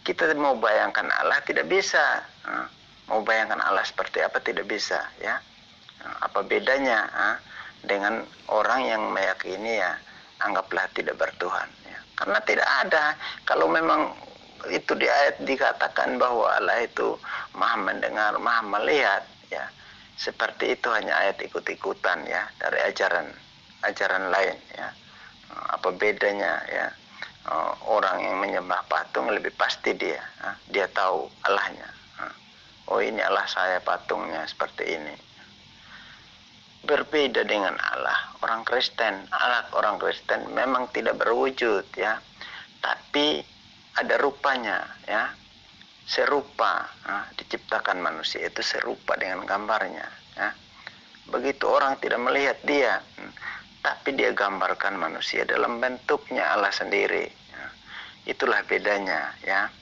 kita mau bayangkan Allah tidak bisa. Mau bayangkan Allah seperti apa tidak bisa, ya. Apa bedanya dengan orang yang meyakini, ya, anggaplah tidak bertuhan, ya. Karena tidak ada. Kalau memang itu di ayat dikatakan bahwa Allah itu maha mendengar, maha melihat, ya, seperti itu hanya ayat ikut-ikutan, ya, dari ajaran lain, ya. Apa bedanya, ya? Orang yang menyembah patung lebih pasti dia tahu Allahnya. Oh, ini Allah saya, patungnya seperti ini. Berbeda dengan Allah orang Kristen. Allah orang Kristen memang tidak berwujud, ya, tapi ada rupanya, ya, serupa. Diciptakan manusia itu serupa dengan gambarnya, ya. Begitu orang tidak melihat dia, tapi dia gambarkan manusia dalam bentuknya Allah sendiri, ya. Itulah bedanya, ya.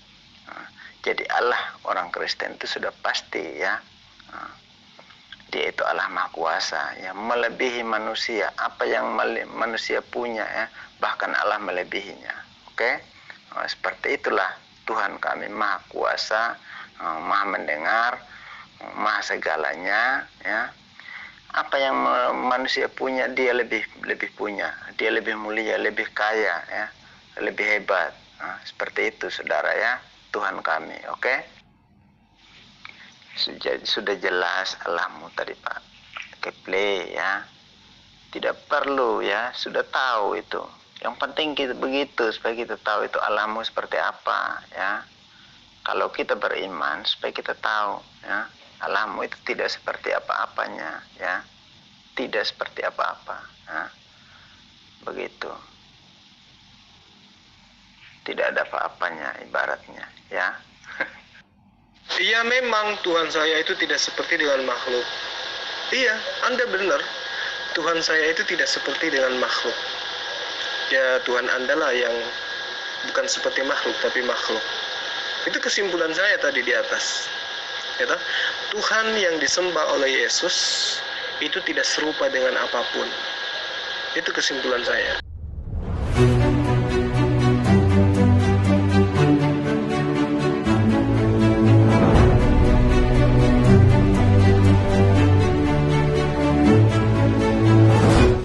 Jadi Allah orang Kristen itu sudah pasti, ya, dia itu Allah Maha Kuasa, ya, melebihi manusia. Apa yang manusia punya, ya, bahkan Allah melebihinya. Oke? Seperti itulah Tuhan kami Maha Kuasa, Maha mendengar, Maha segalanya, ya. Apa yang manusia punya dia lebih punya, dia lebih mulia, lebih kaya, ya, lebih hebat. Seperti itu, saudara, ya, Tuhan kami. Oke? Sudah jelas Allahmu tadi, Pak Kepler, ya. Tidak perlu, ya, sudah tahu itu. Yang penting kita begitu, supaya kita tahu itu Allahmu seperti apa, ya. Kalau kita beriman, supaya kita tahu, ya, Allahmu itu tidak seperti apa-apanya, ya. Tidak seperti apa-apa, ya. Begitu. Tidak ada apa-apanya ibaratnya, ya. Iya, memang Tuhan saya itu tidak seperti dengan makhluk. Iya, Anda benar. Tuhan saya itu tidak seperti dengan makhluk. Ya, Tuhan Anda lah yang bukan seperti makhluk, tapi makhluk. Itu kesimpulan saya tadi di atas. Ya, Tuhan yang disembah oleh Yesus itu tidak serupa dengan apapun. Itu kesimpulan saya.